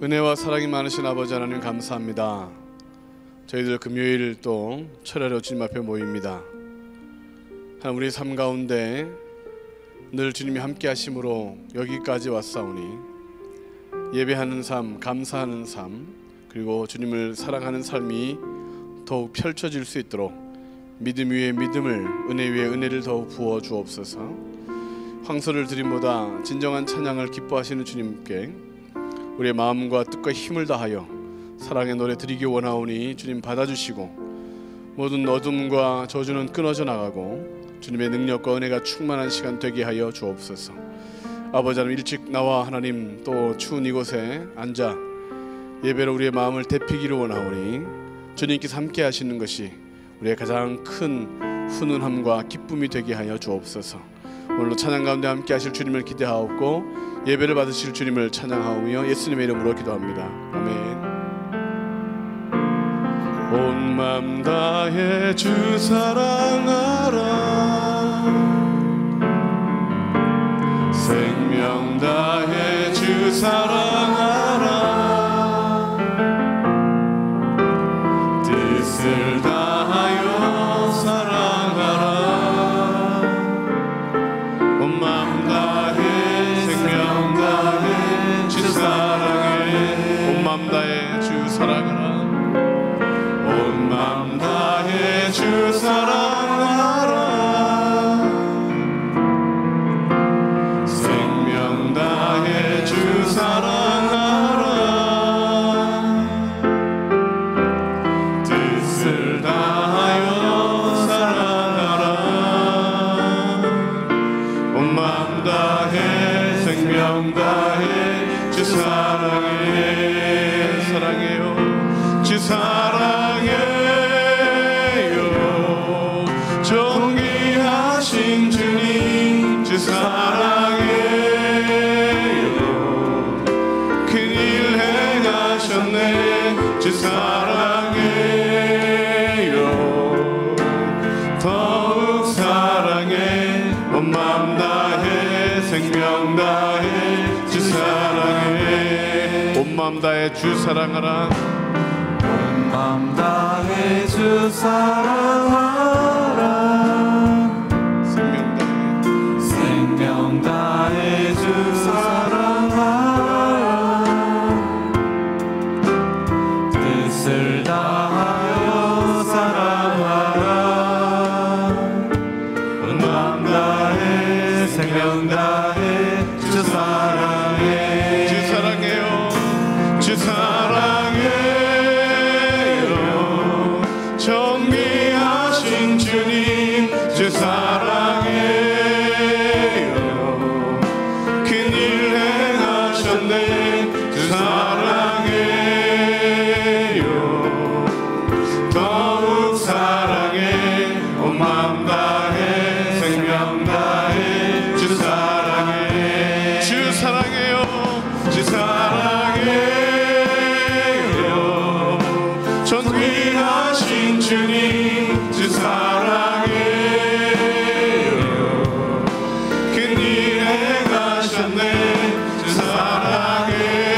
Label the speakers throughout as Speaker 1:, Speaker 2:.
Speaker 1: 은혜와 사랑이 많으신 아버지 하나님 감사합니다. 저희들 금요일 또 철야로 주님 앞에 모입니다. 하나님, 우리 삶 가운데 늘 주님이 함께 하심으로 여기까지 왔사오니 예배하는 삶, 감사하는 삶, 그리고 주님을 사랑하는 삶이 더욱 펼쳐질 수 있도록 믿음 위에 믿음을, 은혜 위에 은혜를 더욱 부어 주옵소서. 황소를 드림보다 진정한 찬양을 기뻐하시는 주님께 우리의 마음과 뜻과 힘을 다하여 사랑의 노래 드리기 원하오니 주님 받아주시고 모든 어둠과 저주는 끊어져 나가고 주님의 능력과 은혜가 충만한 시간 되게 하여 주옵소서. 아버지 하나님, 일찍 나와 하나님 또 추운 이곳에 앉아 예배로 우리의 마음을 데피기를 원하오니 주님께서 함께 하시는 것이 우리의 가장 큰 훈훈함과 기쁨이 되게 하여 주옵소서. 오늘도 찬양 가운데 함께 하실 주님을 기대하옵고 예배를 받으실 주님을 찬양하오며 예수님의 이름으로 기도합니다. 아멘. 온 맘 다해 주 사랑하라, 생명 다해 주 사랑하라, 뜻을 다하여 사랑하라. 온 맘 다해 생명 다해 주 사랑해, 온 맘 다해 주 사랑하라, 온 맘 다해 주 사랑하라, 생명 다해 주 사랑하라, 뜻을 다하여 사랑하라. 온 맘 다해 생명 다해 주 사랑해, 사랑해요 주 사랑해요, 존귀하신 주님 주 사랑해요, 큰일 행하셨네 주 사랑해요, 더욱 사랑해. 온 맘 다해 생명 다해 주 사랑해, 온 맘 다해 주 사랑하라,
Speaker 2: 온 맘 다해 주 사랑하라, 생명 다해 주 사랑하라, 뜻을 다하여 사랑하라. 온 맘 다해 생명 다해 주 사랑해,
Speaker 1: 주 사랑해요 주 사랑해요, 존귀하신 주님 주 사랑해요, 큰일 행하셨네 주 사랑해요, 더욱 사랑해. 온 맘 다해 생명 다해 주 사랑해, 주 사랑해요 주 사랑해요, 존귀하신 주님 주 사랑해요, 큰일 행하셨네 주 사랑해요,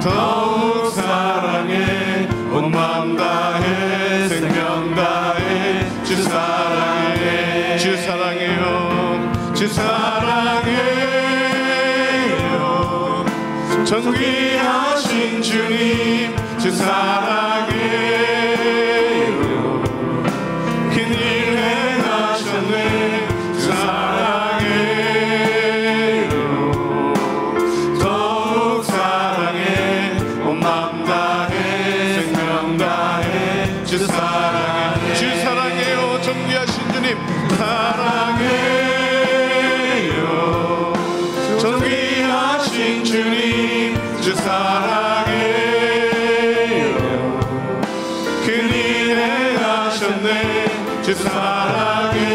Speaker 1: 더욱 사랑해. 온 맘 다해 생명 다해 주 사랑해, 주 사랑해요 주 사랑해요, 존귀하신 주님 주 사랑해요, 큰일 행하셨네 주 사랑해요, 더욱 사랑해. 온 맘 다해 생명 다해 주 사랑해, 주 사랑해요, 존귀하신 주님 사랑해요, 존귀하신 주님 주 사랑해요, 큰일 행하셨네 주 사랑해요,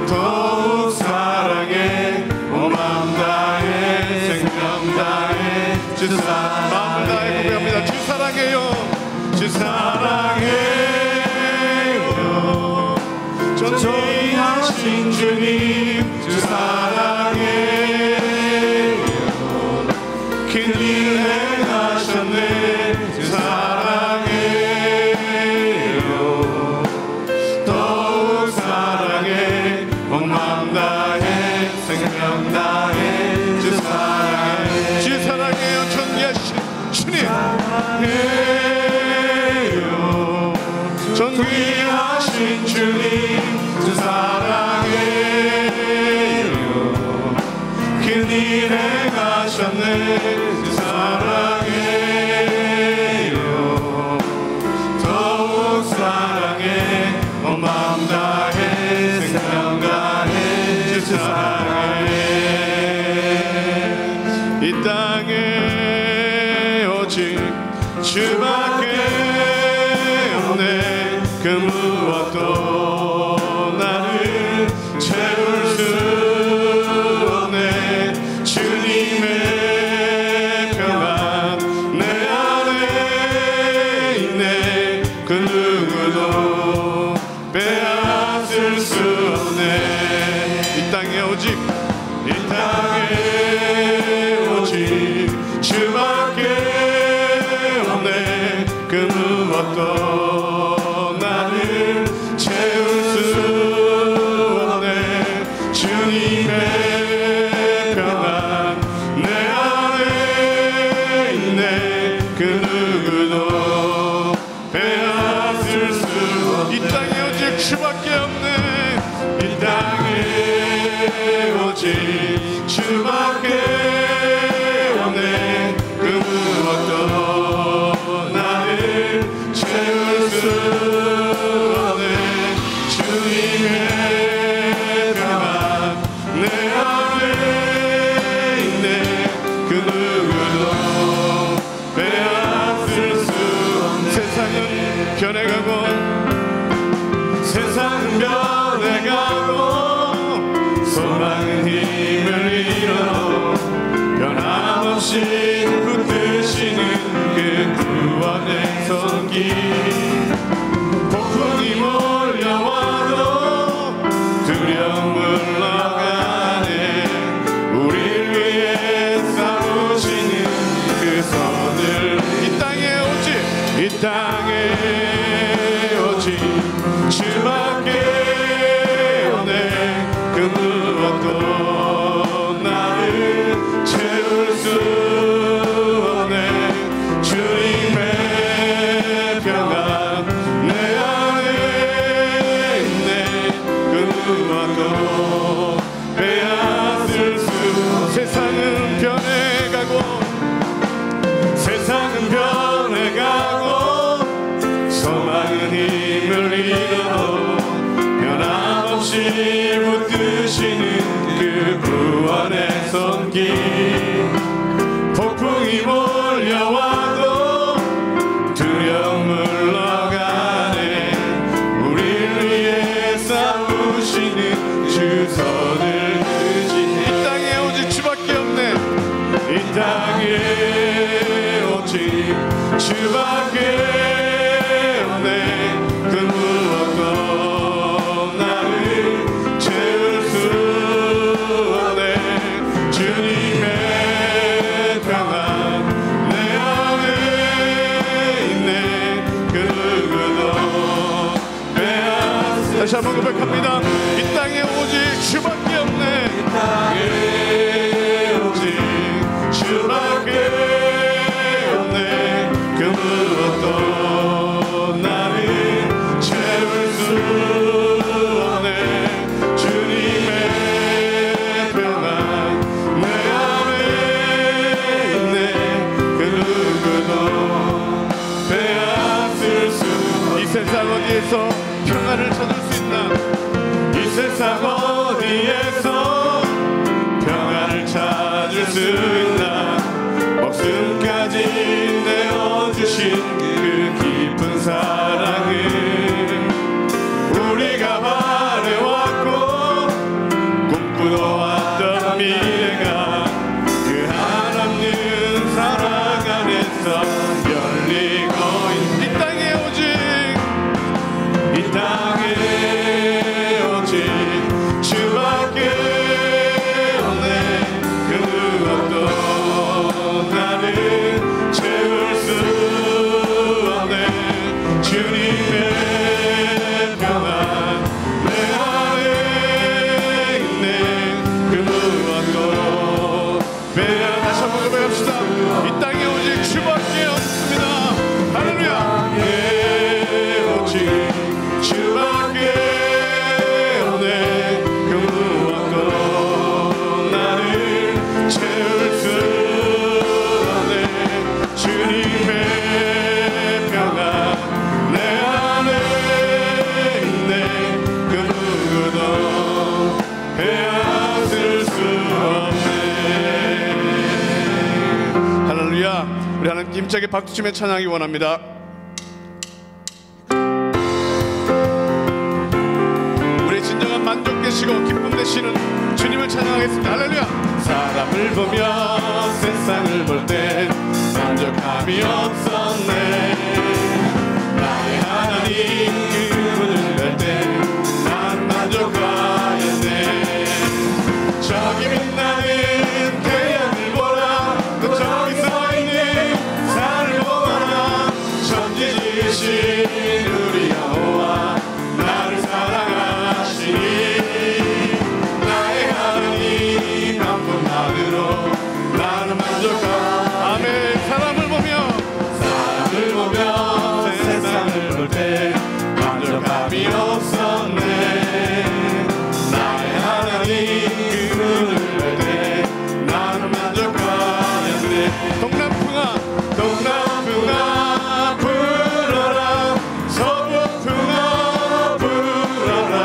Speaker 1: 더욱 사랑해. 온 맘 다해 생명 다해 주 사랑해, 마음 다해 고백합니다. 주 사랑해요 주 사랑해요, 존귀하신
Speaker 2: 하신 주님 주 사랑해요. 큰일 행하셨네 주 사랑해요. 더욱 사랑해 온 마음 다해 생명 다해 주 사랑해.
Speaker 1: 주 사랑해요. 존귀하신 주님
Speaker 2: 사랑해요. 존귀하신 주님 주 사랑해요. 큰일 행하셨네 주 사랑해요. 더욱 사랑해 온 마음 다해 생명 다해 주 사랑해.
Speaker 1: 이 땅에 오직 주밖에 없네. 그 무엇도 나를 채울 수 없네. 주님의 평안 내 안에 있네. 그 누구도 빼앗을 수 없네. 이 땅에 오직 이 땅에 오직 주밖에 없네. 그 무엇도 나를 채울 수 없네. 주님의 평안 내 안에 있네. 그 누구도 빼앗을 수 없네. 이 땅에 오직 주밖에 없네. 이 땅에 오직 주밖에 없네. 그 무엇도 나를 채울 수 없네. 주님의 평안 내 안에 있네. 그 누구도 빼앗을 수 없네. 세상은 변해가고 세상은 변해가고 소망은 힘을 잃어 변함없이 붙드시는 그 구원의 손길. 폭풍이 몰려와도 두려움 물러가네. 우리를 위해 싸우시는 그 손을. 이 땅에 오직 이 땅에 오직 주밖에 없네. 그 무엇도 나를 채울 수 없네. 주님의 평안 내 안에 있네. 그 무엇도 빼앗을 수. 세상은 변해가고 세상은 변해가고 소망은 힘을 잃어도 변함없이 붙드시는 그 구원의 손길. 폭풍이 몰려와도 두려움 물러가네. 우리를 위해 싸우시는 주 손을 드시네. 이 땅에 오직 주밖에 없네. 이 땅에 오직 주밖에 없네. 그 무엇도 나를 채울 수 없네. 주님의 평안 내 안에 있네. 그 누구도 빼앗을. 다시 한번 고백합니다. 이 땅에 오직 주밖에 없네. 이 땅에 오직 주밖에 없네. 그 무엇도 나를 채울 수 없네. 주님의 평안 내 안에 있네. 그 누구도 빼앗을 수. 이 세상 어디에서 평안을 찾을 수 있나? 이 세상 어디에서 평안을 찾을 수 있나? 목숨까지 내어주신 그 깊은 사랑을 우리가 바래왔고 꿈꾸어 왔던 미래가 그 한없는 사랑 안에서 열리고. 이 땅에 오직 이 땅에 오직 힘차게 박수치며 찬양하기 원합니다. 우리 진정한 만족 되시고 기쁨 되시는 주님을 찬양하겠습니다. 할렐루야.
Speaker 2: 사람을 보며 세상을 볼 때 만족함이 없었네. 나의 하나님 그분을 뵐 때 난 만족하였네. 저기 빛나는 태양을 보라. 또 저기 서있는 산을 보아라. 천지 지으신 우리 여호와 나를 사랑하시니 나의 하나님 한 분만으로 나는 만족하.
Speaker 1: 아멘. 사람을 보며
Speaker 2: 세상을 볼 때 만족함이 없었네. 나의 하나님 그분을 볼 때 나는 만족하였네.
Speaker 1: 동남풍아
Speaker 2: 동남풍아 불어라. 서북풍아 불어라.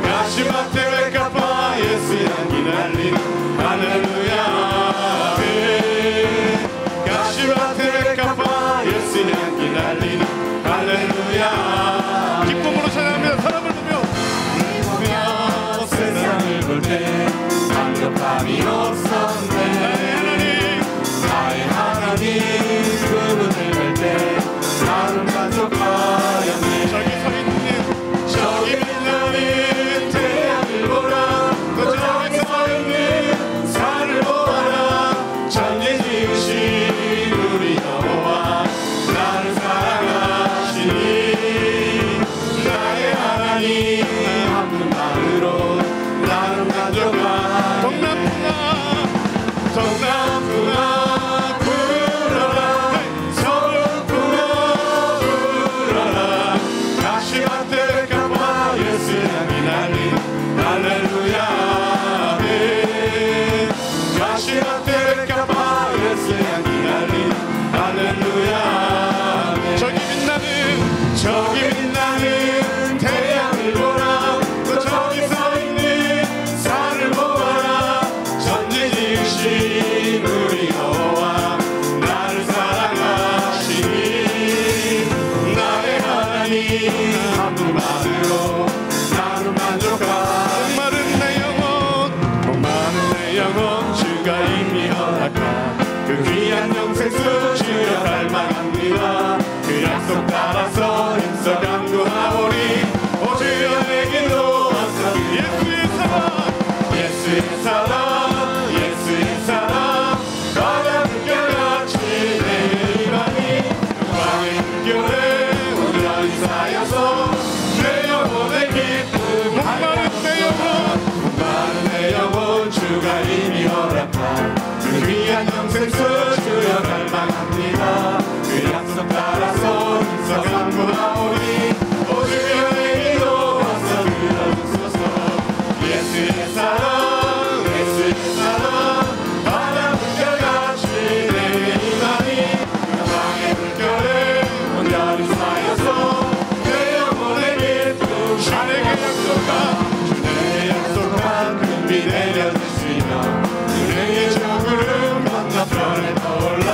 Speaker 2: 가시밭에 외가파 예수 향기 날린 할렐루야. 아멘. 가시밭에 외가파 예수 향기 날린 할렐루야.
Speaker 1: 기쁨으로 찬양합니다. 사람을 보며
Speaker 2: 세상을 볼 때 만족함이 없었네. 나의 하나님 그분을 볼 때 나는 만족하였네. 저기 빛나는 태양을 보라. 또 저기 서있는 산을 보아라. 천지 지으신 우리 여호와 나를 사랑하시니 나의 하나님 한 분만으로 나는 만족하. 동남풍아 불어라. 서북풍아 불어라. 가시밭에 가파 예수 향기 날린 할렐루야. 아멘. 가시밭에 가파 예수 향기 날린 할렐루야. 아멘. 저기 빛나는 태양을 보라. 또 저기 서있는 산을 보아라. 천지 지으신 우리 여호와 나를 사랑하시니 나의 하나님 한 분만으로 나는 만족하. 목마른 내 영혼 주가 이미 허락한 그 귀한 영생수 주여 갈망합니다. 그 약속 따라서 힘써 간구하오니 오 주여 내게 도와서. 예수의 사랑 예수의 사랑 바다 물결같이 내 이만이 영광의 물결에 온전히 쌓여서 내 영혼의 기쁨. 목마른 내 영혼 주가 이미 허락한 그 귀한 영생수 주여 갈망합니다. 그 약속 따라서 힘써 간구하오니 오 주여 내게 도와서 들어주소서. 예수의 사랑 바다 물결같이 내게 임하니 영광의 물결에 온전히 쌓여서 내 영혼의 기쁨. 주내게 약속한 금비 내려주시며 주내게 저구름 건너편에 떠올라.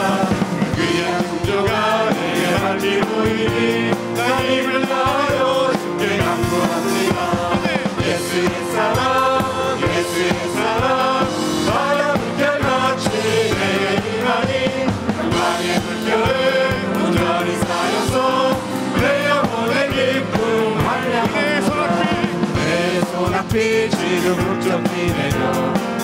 Speaker 2: 귀한 공조가 내게 밝히 보이니 나 힘을 다하여 주께 간구합니다. 예수의 사랑 바다 물결같이 내게 임하니 영광의 물결에 온전히 쌓여서 내 영혼의 기쁨. 내 손앞이 지금 훌쩍히 내려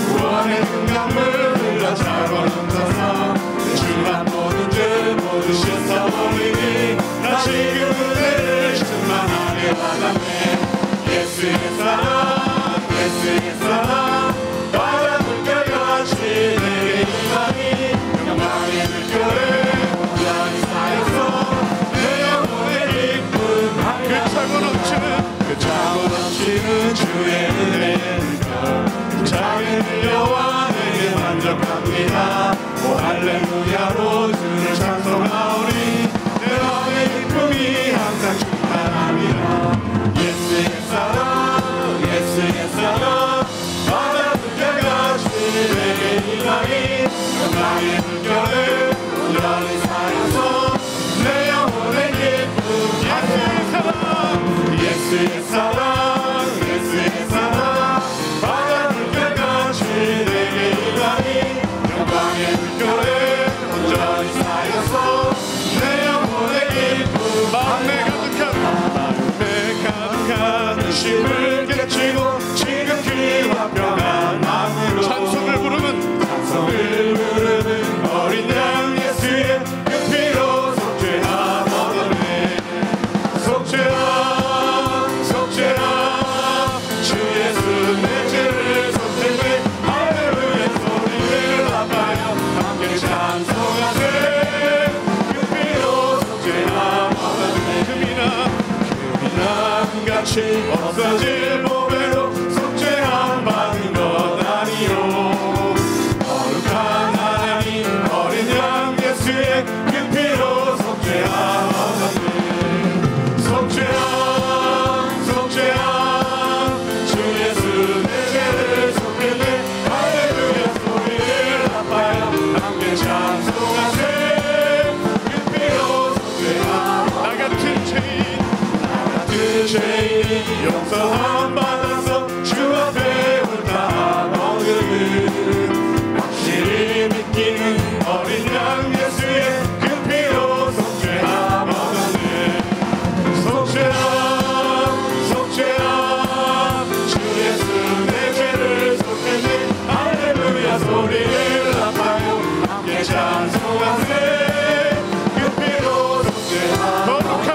Speaker 2: 구원의 금강물 흘러 차고 넘쳐서 주만 보는 줄 모두 씻어버리니 나 지금 은혜를 충만하게 받았네. 예수의 사랑 바다 물결같이 내게 임하니 영광의 물결에 온전히 쌓여서 내 영혼의 기쁨. 그 차고 넘치는 주의 은혜의 물결 차게 들려와 내게 만족합니다. 오 할렐루야로 주를 찬송하오니 내 마음의 기쁨이 항상 충만합니다. 예수의 사랑 바다 물결같이 내게 임하니 영광의 물결에 온전히 쌓여 근심을 깨치고 지극히 화평한 마음으로
Speaker 1: 찬송을 부르는
Speaker 2: 어린 양 예수의 그 피로 속죄함 얻었네. 속죄함 속죄함 주 예수 내 죄를 속죄네. 할렐루야 소리를 아파요 함께 찬송하세. 그 피로 속죄함 얻었네. 그 미남같이 없어질 보배로 속죄함 받은 것 아니요. 거룩한 하나님 어린 양 예수의 그 피로 속죄함 얻었네. 속죄함 속죄함 주 예수 내 죄를 속했네. 할렐루야 소리를 아파요 함께 찬송하세. 그 피로 속죄함
Speaker 1: 나 같은 죄인
Speaker 2: 그 죄인이 용서함 받아서 주 앞에 올라함 얻으는 확실히 믿기는 어린 양 예수의 그 피로 속죄함 얻었네. 속죄함 속죄함 주 예수 내 죄를 속했네. 할렐루야 소리를 아파요 함께 찬송하세. 그 피로 속죄함
Speaker 1: 거룩한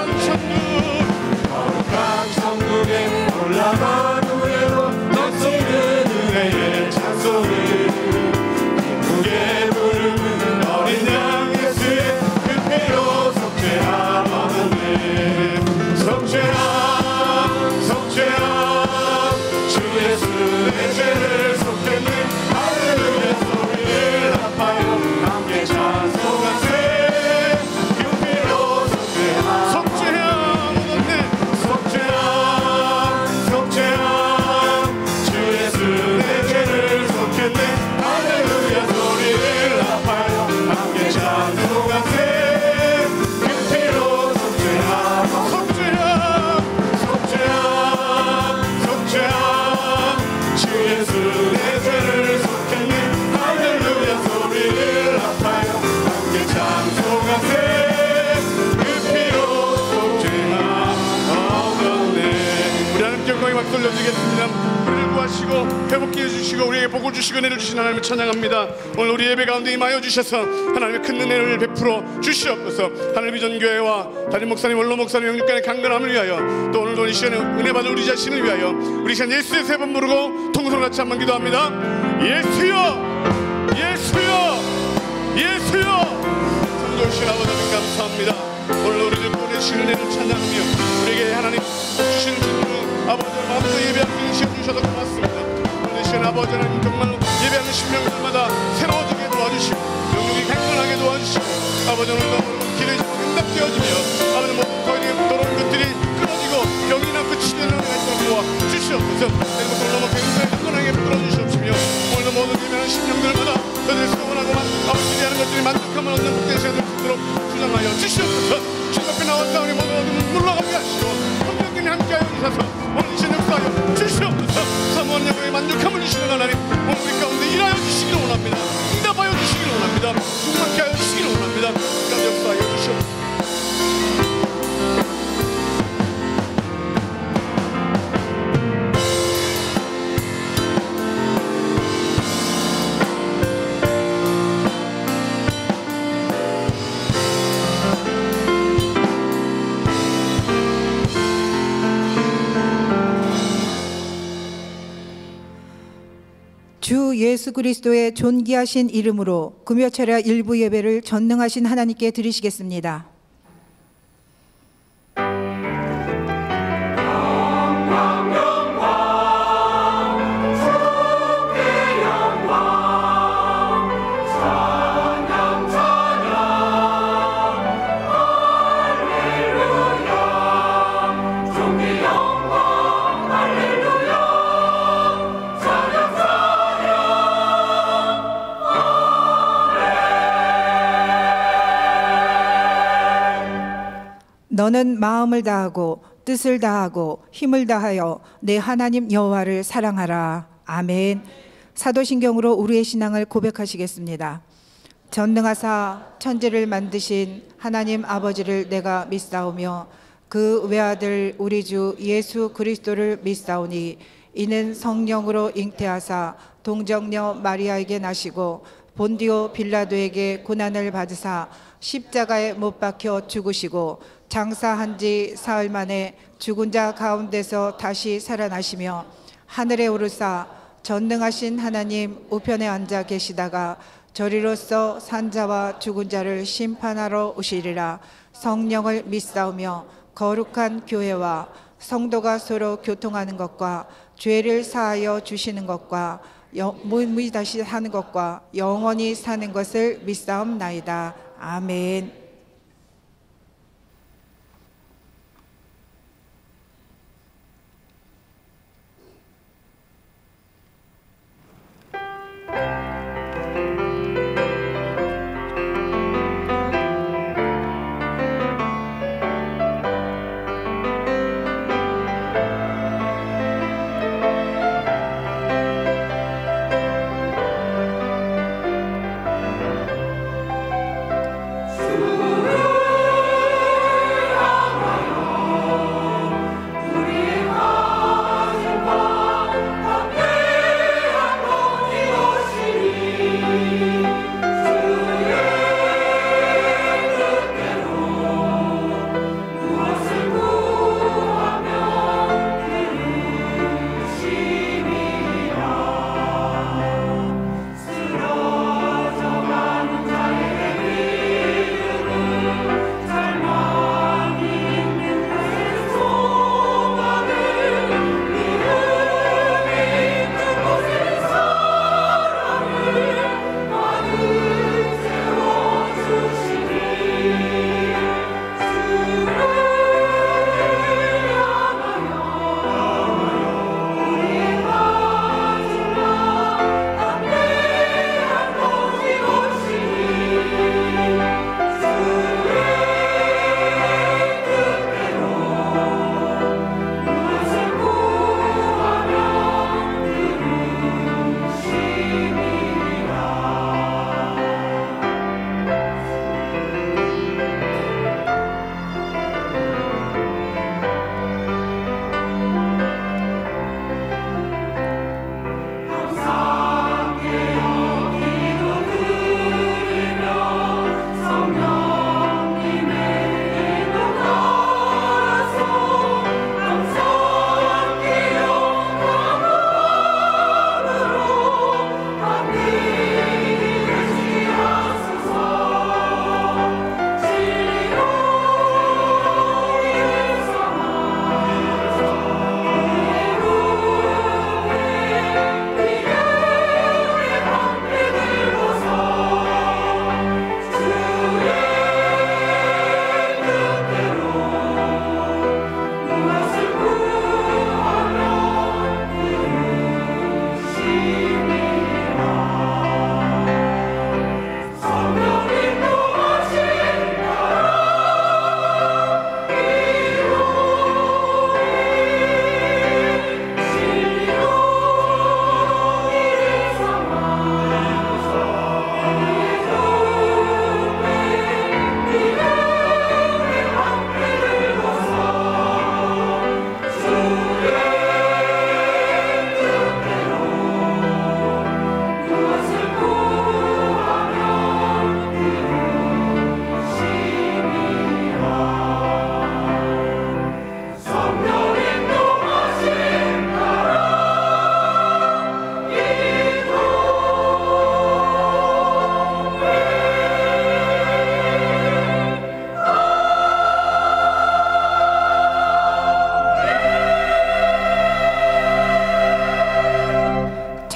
Speaker 2: 천국에 올라간 후에로 넘치는 은혜의 찬송을 기쁘게 부르는 어린 양 예수의 그 피로 속죄함 얻었네. 속죄함 속죄함 주 예수 내 죄를 속했네. 할렐루야 소리를 아파요 함께 찬송하세. 그 피로 속죄함
Speaker 1: 속죄함 얻었네.
Speaker 2: 속죄함 속죄함 주 예수 내 죄를 속했네. 할렐루야 소리를 아파요 함께 찬송하세. 그 피로 속죄함
Speaker 1: 속죄함
Speaker 2: 속죄함 속죄함 주 예수 내 죄를 속했네. 할렐루야 소리를 아파요 함께 찬송하세. 그 피로 속죄함 얻었네.
Speaker 1: 우리 하나님께 영광의 박수 올려드리겠습니다. 우리를 구하시고 회복해 해주시고 우리에게 복을 주시고 은혜를 주신 하나님을 찬양합니다. 오늘 우리 예배 가운데 임하여 주셔서 하나님의 큰 은혜를 베풀어 주시옵소서. 하늘의 비전교회와 담임 목사님, 원로 목사님, 영육간의 강건함을 위하여 또 오늘도 이 시간에 은혜 받을 우리 자신을 위하여 우리 시간 예수의 세 번 부르고 통성을 같이 한번 기도합니다. 예수여 예수여 예수여. 성도신 아버지 감사합니다. 오늘 우리를 보내주신 은혜를 찬양하며 우리에게 하나님 주신 진리로 아버지의 마음껏 예배하는 시간 주셔서 고맙습니다. 오늘 시간 아버지 하나님 정말 예배하는 심령들마다 새로워지게 도와주시고 영역이 강건하게 도와주시고 아버지 오늘도 길을 응답되어지며 아버지 모든 거리에 더러운 것들이 끊어지고 병이나 끝이되는 은혜를 도와 주시옵소서. 내 것을 넘어 굉장히 강건하게 붙들어 주시옵시며 오늘도 모든 예배하는 심령들마다 저들의 소원하고만 아버지 기대하는 것들이 만족함을 얻는 복된 시간을 듣도록 주장하여 주시옵소서. 주님 앞에 나왔다 우리 모든 어둠을 물러가게 하시고 성령님이 함께하여 주셔서 오늘 이 시간 역사하여 주시옵소서. 사모한 영광의 만족함을 주시는 하나님 오늘 우리 가운데 일하여 주시기를 원합니다. 응답하여 주시기를 원합니다. 함께하여 주시기를 원합니다. 그럼 역사하여 주시옵소서.
Speaker 3: 주 예수 그리스도의 존귀하신 이름으로 금요철야 일부 예배를 전능하신 하나님께 드리시겠습니다. 너는 마음을 다하고 뜻을 다하고 힘을 다하여 내 하나님 여호와를 사랑하라. 아멘. 사도신경으로 우리의 신앙을 고백하시겠습니다. 전능하사 천지를 만드신 하나님 아버지를 내가 믿사오며 그 외아들 우리 주 예수 그리스도를 믿사오니 이는 성령으로 잉태하사 동정녀 마리아에게 나시고 본디오 빌라도에게 고난을 받으사 십자가에 못 박혀 죽으시고 장사한 지 사흘 만에 죽은 자 가운데서 다시 살아나시며 하늘에 오르사 전능하신 하나님 우편에 앉아 계시다가 저리로서 산자와 죽은 자를 심판하러 오시리라. 성령을 믿사오며 거룩한 교회와 성도가 서로 교통하는 것과 죄를 사하여 주시는 것과 몸이 다시 사는 것과 영원히 사는 것을 믿사옵나이다. 아멘.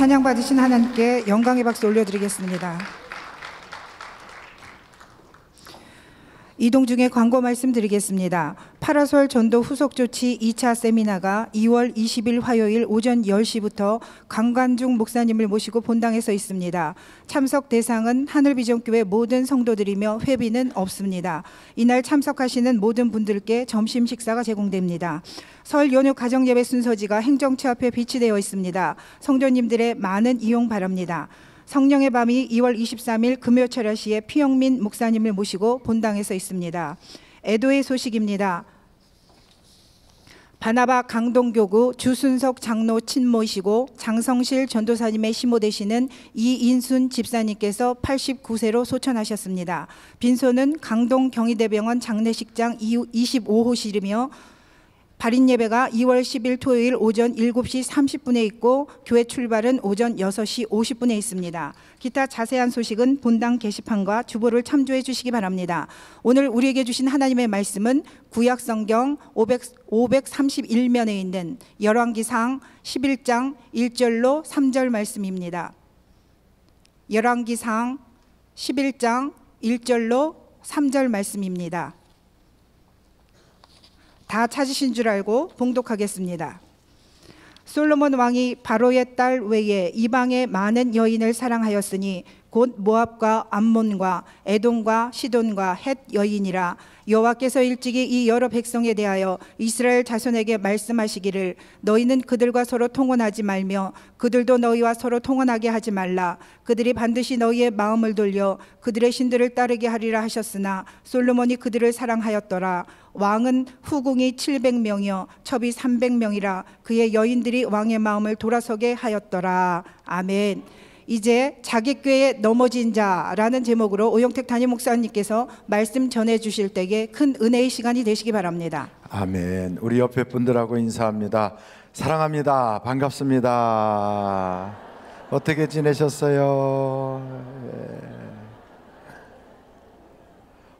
Speaker 3: 찬양 받으신 하나님께 영광의 박수 올려드리겠습니다. 이동 중에 광고 말씀드리겠습니다. 파라솔 전도 후속 조치 2차 세미나가 2월 20일 화요일 오전 10시부터 강관중 목사님을 모시고 본당에서 있습니다. 참석 대상은 하늘비전교회 모든 성도들이며 회비는 없습니다. 이날 참석하시는 모든 분들께 점심 식사가 제공됩니다. 설 연휴 가정예배 순서지가 행정처 앞에 비치되어 있습니다. 성도님들의 많은 이용 바랍니다. 성령의 밤이 2월 23일 금요 철야 시에 피영민 목사님을 모시고 본당에서 있습니다. 애도의 소식입니다. 바나바 강동교구 주순석 장로 친모이시고 장성실 전도사님의 시모 되시는 이인순 집사님께서 89세로 소천하셨습니다. 빈소는 강동 경희대병원 장례식장 25호실이며 발인 예배가 2월 10일 토요일 오전 7시 30분에 있고 교회 출발은 오전 6시 50분에 있습니다. 기타 자세한 소식은 본당 게시판과 주보를 참조해 주시기 바랍니다. 오늘 우리에게 주신 하나님의 말씀은 구약성경 531면에 있는 열왕기상 11장 1절로 3절 말씀입니다. 열왕기상 11장 1절로 3절 말씀입니다. 다 찾으신 줄 알고 봉독하겠습니다. 솔로몬 왕이 바로의 딸 외에 이방의 많은 여인을 사랑하였으니 곧 모압과 암몬과 에돔과 시돈과 헷 여인이라. 여호와께서 일찍이 이 여러 백성에 대하여 이스라엘 자손에게 말씀하시기를 너희는 그들과 서로 통혼하지 말며 그들도 너희와 서로 통혼하게 하지 말라. 그들이 반드시 너희의 마음을 돌려 그들의 신들을 따르게 하리라 하셨으나 솔로몬이 그들을 사랑하였더라. 왕은 후궁이 700명이요 첩이 300명이라. 그의 여인들이 왕의 마음을 돌아서게 하였더라. 아멘. 이제 자기 꾀에 넘어진 자라는 제목으로 오영택 담임 목사님께서 말씀 전해 주실 때에 큰 은혜의 시간이 되시기 바랍니다.
Speaker 4: 아멘. 우리 옆에 분들하고 인사합니다. 사랑합니다. 반갑습니다. 어떻게 지내셨어요?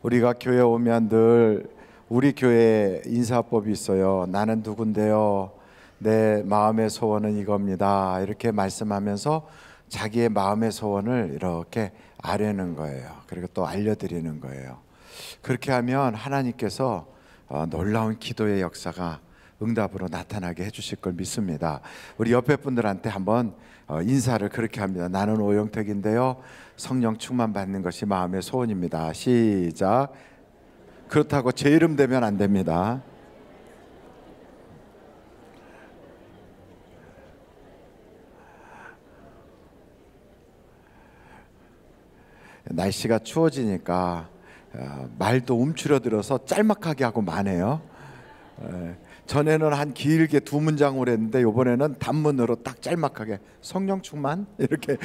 Speaker 4: 우리가 교회 오면 늘 우리 교회 인사법이 있어요. 나는 누군데요? 내 마음의 소원은 이겁니다. 이렇게 말씀하면서 자기의 마음의 소원을 이렇게 아뢰는 거예요. 그리고 또 알려드리는 거예요. 그렇게 하면 하나님께서 놀라운 기도의 역사가 응답으로 나타나게 해주실 걸 믿습니다. 우리 옆에 분들한테 한번 인사를 그렇게 합니다. 나는 오영택인데요, 성령 충만 받는 것이 마음의 소원입니다. 시작. 그렇다고 제 이름 대면 안 됩니다. 날씨가 추워지니까 말도 움츠러들어서 짤막하게 하고 마네요. 전에는 한 길게 두 문장으로 했는데 이번에는 단문으로 딱 짤막하게 성령 충만 이렇게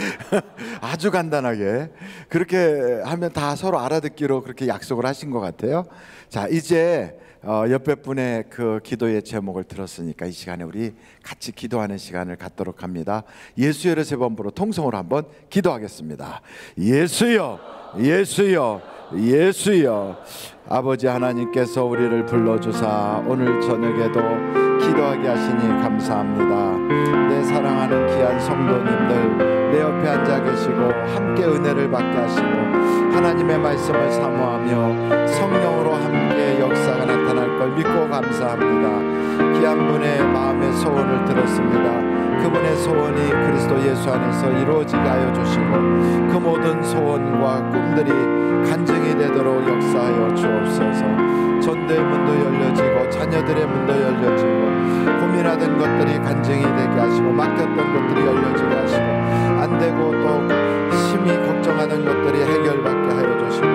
Speaker 4: 아주 간단하게 그렇게 하면 다 서로 알아듣기로 그렇게 약속을 하신 것 같아요. 자, 이제 옆에 분의 그 기도의 제목을 들었으니까 이 시간에 우리 같이 기도하는 시간을 갖도록 합니다. 예수의 이름으로 세 번 부르 통성으로 한번 기도하겠습니다. 예수여, 예수여, 예수여. 아버지 하나님께서 우리를 불러주사 오늘 저녁에도 기도하게 하시니 감사합니다. 내 사랑하는 귀한 성도님들 내 옆에 앉아 계시고 함께 은혜를 받게 하시고 하나님의 말씀을 사모하며 성령으로 함께 역사가 나타날 걸 믿고 감사합니다. 귀한 분의 마음의 소원을 들었습니다. 그분의 소원이 그리스도 예수 안에서 이루어지게 하여 주시고 그 모든 소원과 꿈들이 간증이 되도록 역사하여 주옵소서. 전도의 문도 열려지고 자녀들의 문도 열려지고 고민하던 것들이 간증이 되게 하시고 맡겼던 것들이 열려지게 하시고 안되고 또 심히 걱정하는 것들이 해결받게 하여 주시고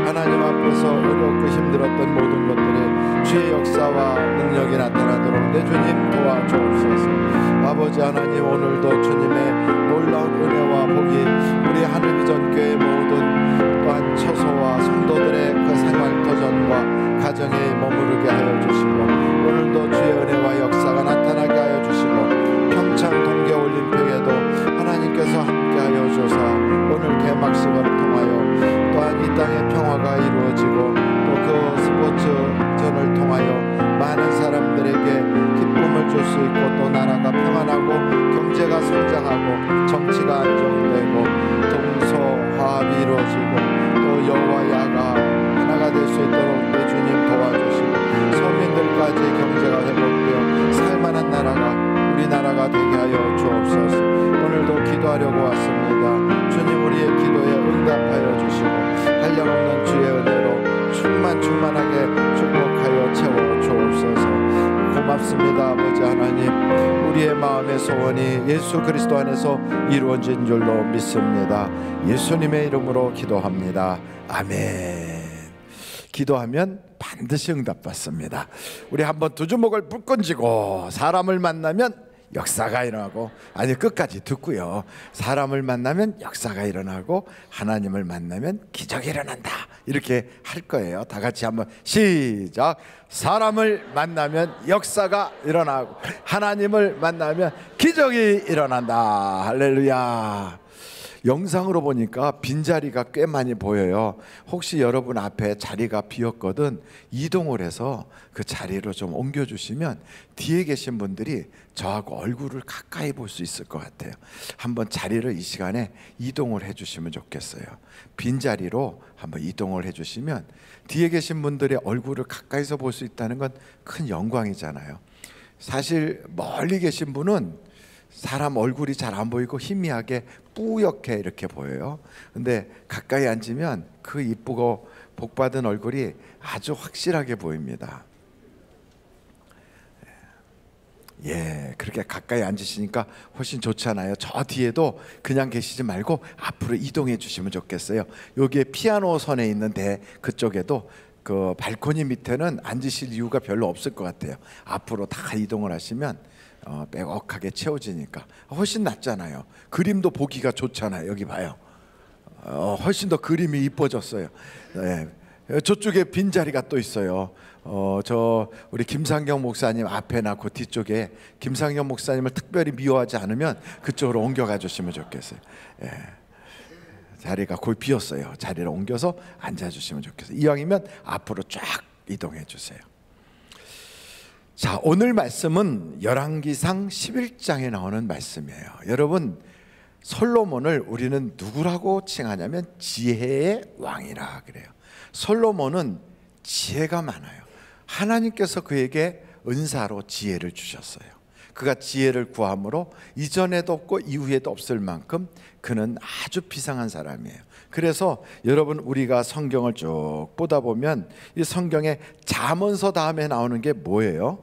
Speaker 4: 하나님 앞에서 어렵고 힘들었던 모든 것들이 주의 역사와 능력이 나타나도록 내 주님 도와주옵소서. 아버지 하나님, 오늘도 주님의 놀라운 은혜와 복이 우리 하늘비전교회 모든 또한 처소와 성도들의 그 생활터전과 가정에 머무르게 하여 주시고 오늘도 주의 은혜와 역사가 나타나게 하여 주시고 평창 동계올림픽에도 하나님께서 함께하여 주사 오늘 개막식을 통하여 또한 이 땅의 평화가 이루어지고 또 그 스포츠전을 통하여 많은 사람들에게 기쁨을 줄 수 있고 또 나라가 평안하고 경제가 성장하고 정치가 안정되고 동서화합이 이루어지고 또 여호와 야가 하나가 될 수 있도록 내 주님 도와주시고 서민들까지 경제가 회복되어 살만한 나라가 우리나라가 되게 하여 주옵소서. 오늘도 기도하려고 왔습니다. 주님, 우리의 기도에 응답하여 주시고 한량없는 주의 은혜로 충만하게 축복하여 채워 주옵소서. 고맙습니다. 아버지 하나님, 우리의 마음의 소원이 예수 그리스도 안에서 이루어진 줄로 믿습니다. 예수님의 이름으로 기도합니다. 아멘. 기도하면 반드시 응답받습니다. 우리 한번 두 주먹을 불끈 쥐고 사람을 만나면 역사가 일어나고, 아니 끝까지 듣고요. 사람을 만나면 역사가 일어나고 하나님을 만나면 기적이 일어난다. 이렇게 할 거예요. 다 같이 한번 시작. 사람을 만나면 역사가 일어나고 하나님을 만나면 기적이 일어난다. 할렐루야. 영상으로 보니까 빈자리가 꽤 많이 보여요. 혹시 여러분 앞에 자리가 비었거든 이동을 해서 그 자리로 좀 옮겨주시면 뒤에 계신 분들이 저하고 얼굴을 가까이 볼 수 있을 것 같아요. 한번 자리를 이 시간에 이동을 해주시면 좋겠어요. 빈자리로 한번 이동을 해주시면 뒤에 계신 분들의 얼굴을 가까이서 볼 수 있다는 건 큰 영광이잖아요. 사실 멀리 계신 분은 사람 얼굴이 잘 안 보이고 희미하게 뿌옇게 이렇게 보여요. 근데 가까이 앉으면 그 이쁘고 복받은 얼굴이 아주 확실하게 보입니다. 예, 그렇게 가까이 앉으시니까 훨씬 좋잖아요. 저 뒤에도 그냥 계시지 말고 앞으로 이동해 주시면 좋겠어요. 여기에 피아노 선에 있는데 그쪽에도 그 발코니 밑에는 앉으실 이유가 별로 없을 것 같아요. 앞으로 다 이동을 하시면 빼곡하게 채워지니까 훨씬 낫잖아요. 그림도 보기가 좋잖아요. 여기 봐요. 훨씬 더 그림이 이뻐졌어요. 네. 저쪽에 빈자리가 또 있어요. 저 우리 김상경 목사님 앞에나 그 뒤쪽에 김상경 목사님을 특별히 미워하지 않으면 그쪽으로 옮겨가 주시면 좋겠어요. 예. 자리가 거의 비었어요. 자리를 옮겨서 앉아주시면 좋겠어요. 이왕이면 앞으로 쫙 이동해 주세요. 자, 오늘 말씀은 열왕기상 11장에 나오는 말씀이에요. 여러분, 솔로몬을 우리는 누구라고 칭하냐면 지혜의 왕이라 그래요. 솔로몬은 지혜가 많아요. 하나님께서 그에게 은사로 지혜를 주셨어요. 그가 지혜를 구함으로 이전에도 없고 이후에도 없을 만큼 그는 아주 비상한 사람이에요. 그래서 여러분, 우리가 성경을 쭉 보다 보면 이 성경에 잠언서 다음에 나오는 게 뭐예요?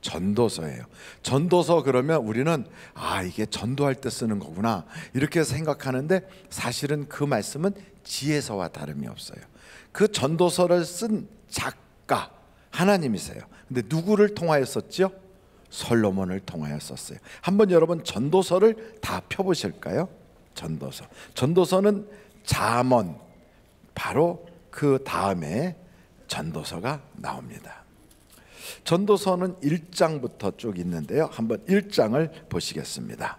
Speaker 4: 전도서예요. 전도서 그러면 우리는 이게 전도할 때 쓰는 거구나 이렇게 생각하는데 사실은 그 말씀은 지혜서와 다름이 없어요. 그 전도서를 쓴 작가 하나님이세요. 근데 누구를 통하여 썼죠? 솔로몬을 통하여 썼어요. 한번 여러분 전도서를 다 펴보실까요? 전도서는 잠언, 바로 그 다음에 전도서가 나옵니다. 전도서는 1장부터 쭉 있는데요. 한번 1장을 보시겠습니다.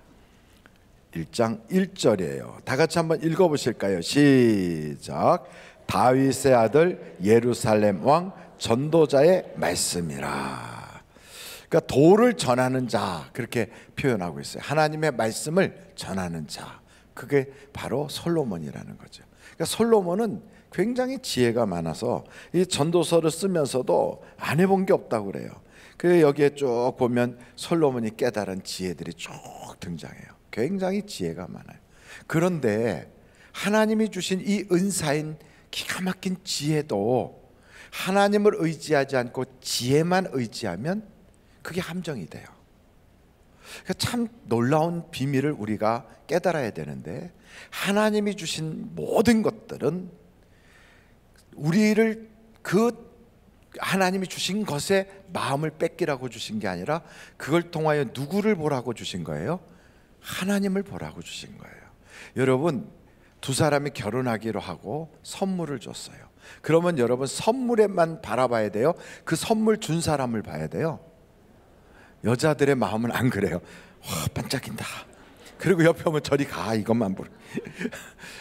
Speaker 4: 1장 1절이에요. 다 같이 한번 읽어보실까요? 시작. 다윗의 아들 예루살렘 왕 전도자의 말씀이라. 그러니까 도를 전하는 자, 그렇게 표현하고 있어요. 하나님의 말씀을 전하는 자, 그게 바로 솔로몬이라는 거죠. 그러니까 솔로몬은 굉장히 지혜가 많아서 이 전도서를 쓰면서도 안 해본 게 없다고 그래요. 그 여기에 쭉 보면 솔로몬이 깨달은 지혜들이 쭉 등장해요. 굉장히 지혜가 많아요. 그런데 하나님이 주신 이 은사인 기가 막힌 지혜도 하나님을 의지하지 않고 지혜만 의지하면 그게 함정이 돼요. 그러니까 참 놀라운 비밀을 우리가 깨달아야 되는데, 하나님이 주신 모든 것들은 우리를 그 하나님이 주신 것에 마음을 뺏기라고 주신 게 아니라 그걸 통하여 누구를 보라고 주신 거예요? 하나님을 보라고 주신 거예요. 여러분, 두 사람이 결혼하기로 하고 선물을 줬어요. 그러면 여러분 선물에만 바라봐야 돼요? 그 선물 준 사람을 봐야 돼요? 여자들의 마음은 안 그래요. 와, 반짝인다. 그리고 옆에 오면 저리 가, 이것만 보러.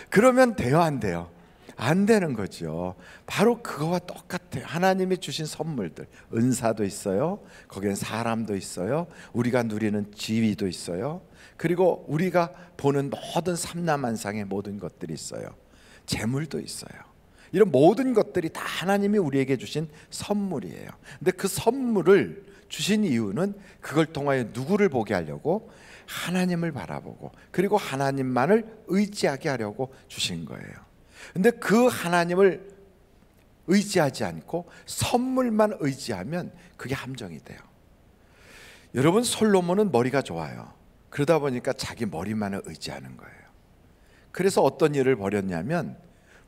Speaker 4: 그러면 돼요, 안 돼요? 안 되는 거죠. 바로 그거와 똑같아요. 하나님이 주신 선물들, 은사도 있어요. 거기엔 사람도 있어요. 우리가 누리는 지위도 있어요. 그리고 우리가 보는 모든 삼라만상의 모든 것들이 있어요. 재물도 있어요. 이런 모든 것들이 다 하나님이 우리에게 주신 선물이에요. 근데 그 선물을 주신 이유는 그걸 통하여 누구를 보게 하려고? 하나님을 바라보고, 그리고 하나님만을 의지하게 하려고 주신 거예요. 근데 그 하나님을 의지하지 않고 선물만 의지하면 그게 함정이 돼요. 여러분, 솔로몬은 머리가 좋아요. 그러다 보니까 자기 머리만을 의지하는 거예요. 그래서 어떤 일을 벌였냐면,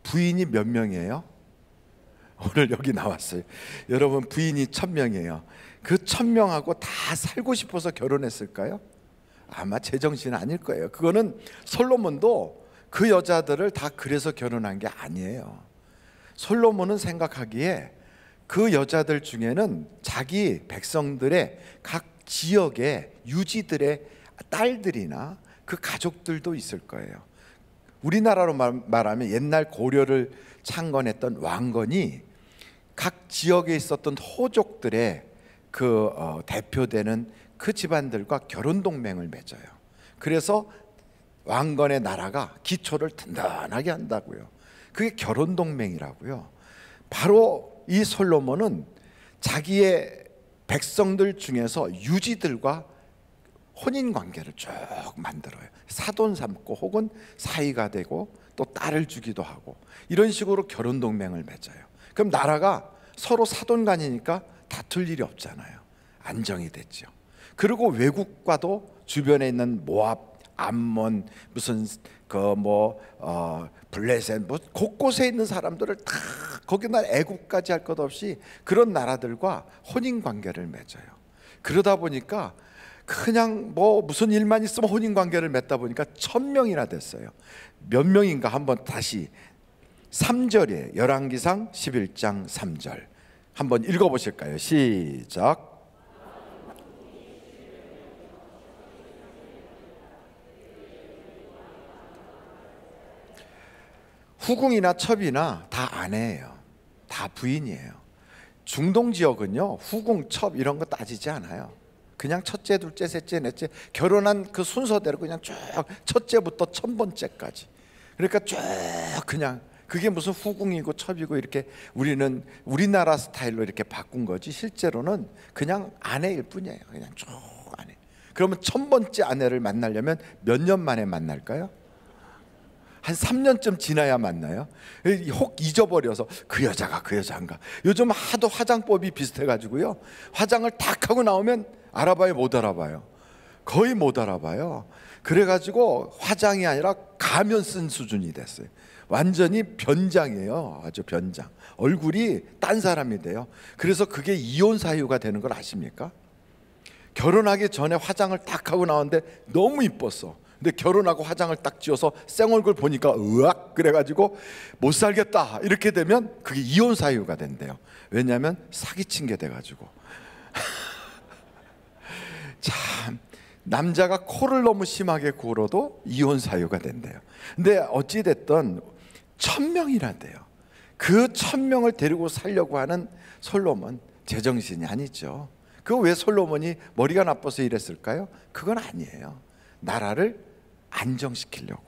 Speaker 4: 부인이 몇 명이에요? 오늘 여기 나왔어요. 여러분 부인이 1000명이에요. 그 1000명하고 다 살고 싶어서 결혼했을까요? 아마 제정신 아닐 거예요. 그거는 솔로몬도 그 여자들을 다 그래서 결혼한 게 아니에요. 솔로몬은 생각하기에 그 여자들 중에는 자기 백성들의 각 지역의 유지들의 딸들이나 그 가족들도 있을 거예요. 우리나라로 말하면 옛날 고려를 창건했던 왕건이 각 지역에 있었던 호족들의 그 대표되는 그 집안들과 결혼 동맹을 맺어요. 그래서 왕건의 나라가 기초를 든든하게 한다고요. 그게 결혼 동맹이라고요. 바로 이 솔로몬은 자기의 백성들 중에서 유지들과 혼인 관계를 쭉 만들어요. 사돈 삼고 혹은 사이가 되고 또 딸을 주기도 하고 이런 식으로 결혼 동맹을 맺어요. 그럼 나라가 서로 사돈간이니까 다툴 일이 없잖아요. 안정이 됐죠. 그리고 외국과도 주변에 있는 모압, 암몬, 무슨 블레셋 뭐 곳곳에 있는 사람들을 다 거기다 애국까지 할 것 없이 그런 나라들과 혼인 관계를 맺어요. 그러다 보니까 그냥 뭐 무슨 일만 있으면 혼인 관계를 맺다 보니까 1000명이나 됐어요. 몇 명인가 한번 다시 3절에 열왕기상 11장 3절 한번 읽어보실까요? 시작. 후궁이나 첩이나 다 아내예요. 다 부인이에요. 중동 지역은요 후궁, 첩 이런 거 따지지 않아요. 그냥 첫째, 둘째, 셋째, 넷째 결혼한 그 순서대로 그냥 쭉 첫째부터 1000번째까지. 그러니까 쭉 그냥 그게 무슨 후궁이고 첩이고 이렇게 우리는 우리나라 스타일로 이렇게 바꾼 거지 실제로는 그냥 아내일 뿐이에요. 그냥 쭉 아내. 그러면 1000번째 아내를 만나려면 몇 년 만에 만날까요? 한 3년쯤 지나야 만나요. 혹 잊어버려서 그 여자가 그 여자인가. 요즘 하도 화장법이 비슷해가지고요 화장을 탁 하고 나오면 알아봐요 못 알아봐요. 거의 못 알아봐요. 그래가지고 화장이 아니라 가면 쓴 수준이 됐어요. 완전히 변장이에요. 아주 변장. 얼굴이 딴 사람이 돼요. 그래서 그게 이혼 사유가 되는 걸 아십니까? 결혼하기 전에 화장을 딱 하고 나왔는데 너무 이뻤어. 근데 결혼하고 화장을 딱 지어서 생얼굴 보니까 으악 그래가지고 못 살겠다 이렇게 되면 그게 이혼 사유가 된대요. 왜냐하면 사기친 게 돼가지고. 참 남자가 코를 너무 심하게 골어도 이혼 사유가 된대요. 근데 어찌됐든 1000명이나 돼요. 그 1000명을 데리고 살려고 하는 솔로몬 제정신이 아니죠. 그 왜 솔로몬이 머리가 나빠서 이랬을까요? 그건 아니에요. 나라를 안정시키려고.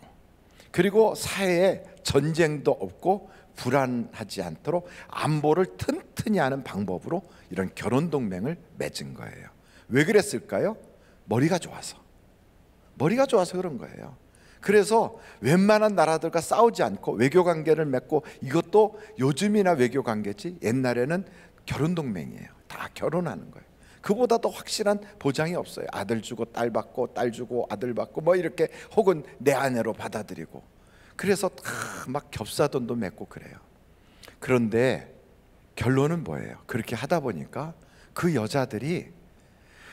Speaker 4: 그리고 사회에 전쟁도 없고 불안하지 않도록 안보를 튼튼히 하는 방법으로 이런 결혼 동맹을 맺은 거예요. 왜 그랬을까요? 머리가 좋아서. 머리가 좋아서 그런 거예요. 그래서 웬만한 나라들과 싸우지 않고 외교 관계를 맺고 이것도 요즘이나 외교 관계지 옛날에는 결혼 동맹이에요. 다 결혼하는 거예요. 그보다 더 확실한 보장이 없어요. 아들 주고 딸 받고 딸 주고 아들 받고 뭐 이렇게 혹은 내 아내로 받아들이고 그래서 막 겹사돈도 맺고 그래요. 그런데 결론은 뭐예요? 그렇게 하다 보니까 그 여자들이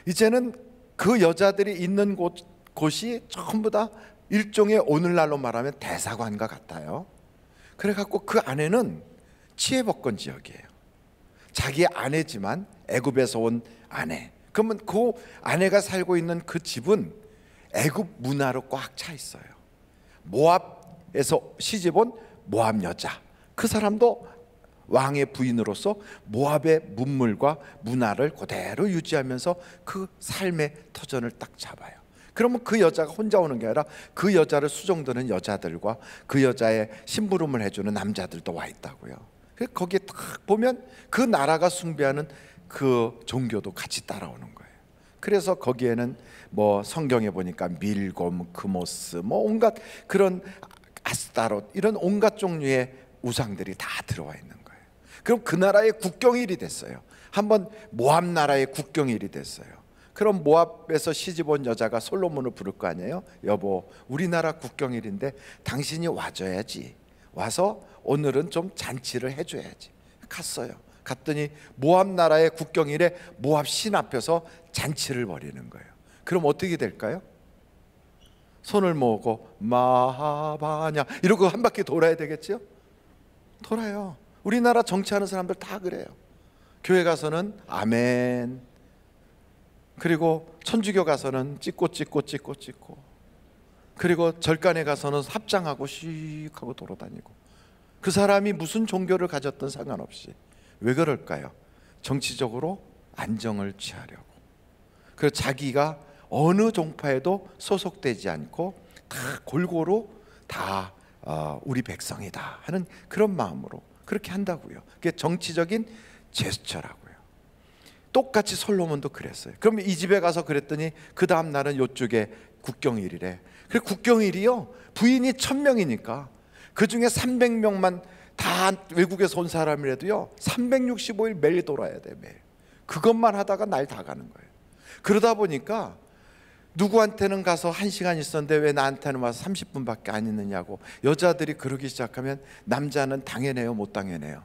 Speaker 4: 이제는 그 여자들이 있는 곳이 전부 다 일종의 오늘날로 말하면 대사관과 같아요. 그래갖고 그 안에는 치해복권 지역이에요. 자기 아내지만 애굽에서 온 아내. 그러면 그 아내가 살고 있는 그 집은 애굽 문화로 꽉 차 있어요. 모압에서 시집온 모압 여자. 그 사람도 왕의 부인으로서 모압의 문물과 문화를 그대로 유지하면서 그 삶의 터전을 딱 잡아요. 그러면 그 여자가 혼자 오는 게 아니라 그 여자를 수종드는 여자들과 그 여자의 심부름을 해주는 남자들도 와 있다고요. 거기에 딱 보면 그 나라가 숭배하는 그 종교도 같이 따라오는 거예요. 그래서 거기에는 뭐 성경에 보니까 밀곰, 크모스, 뭐 온갖 그런 아스타롯 이런 온갖 종류의 우상들이 다 들어와 있는 거예요. 그럼 그 나라의 국경일이 됐어요. 한번 모압 나라의 국경일이 됐어요. 그럼 모압에서 시집 온 여자가 솔로몬을 부를 거 아니에요. 여보, 우리나라 국경일인데 당신이 와줘야지. 와서 오늘은 좀 잔치를 해줘야지. 갔어요. 갔더니 모압 나라의 국경일에 모압 신 앞에서 잔치를 벌이는 거예요. 그럼 어떻게 될까요? 손을 모으고 마하바냐 이러고 한 바퀴 돌아야 되겠죠? 돌아요. 우리나라 정치하는 사람들 다 그래요. 교회 가서는 아멘, 그리고 천주교 가서는 찍고 그리고 절간에 가서는 합장하고 씩 하고 돌아다니고, 그 사람이 무슨 종교를 가졌든 상관없이. 왜 그럴까요? 정치적으로 안정을 취하려고. 그래서 자기가 어느 종파에도 소속되지 않고 다 골고루 다 우리 백성이다 하는 그런 마음으로 그렇게 한다고요. 그게 정치적인 제스처라고요. 똑같이 솔로몬도 그랬어요. 그럼 이 집에 가서 그랬더니 그 다음 날은 이쪽에 국경일이래. 그래, 국경일이요, 부인이 1000명이니까 그 중에 300명만 다 외국에서 온 사람이라도요 365일 매일 돌아야 돼. 매일 그것만 하다가 날 다 가는 거예요. 그러다 보니까 누구한테는 가서 1시간 있었는데 왜 나한테는 와서 30분밖에 안 있느냐고 여자들이 그러기 시작하면 남자는 당해내요, 못 당해내요?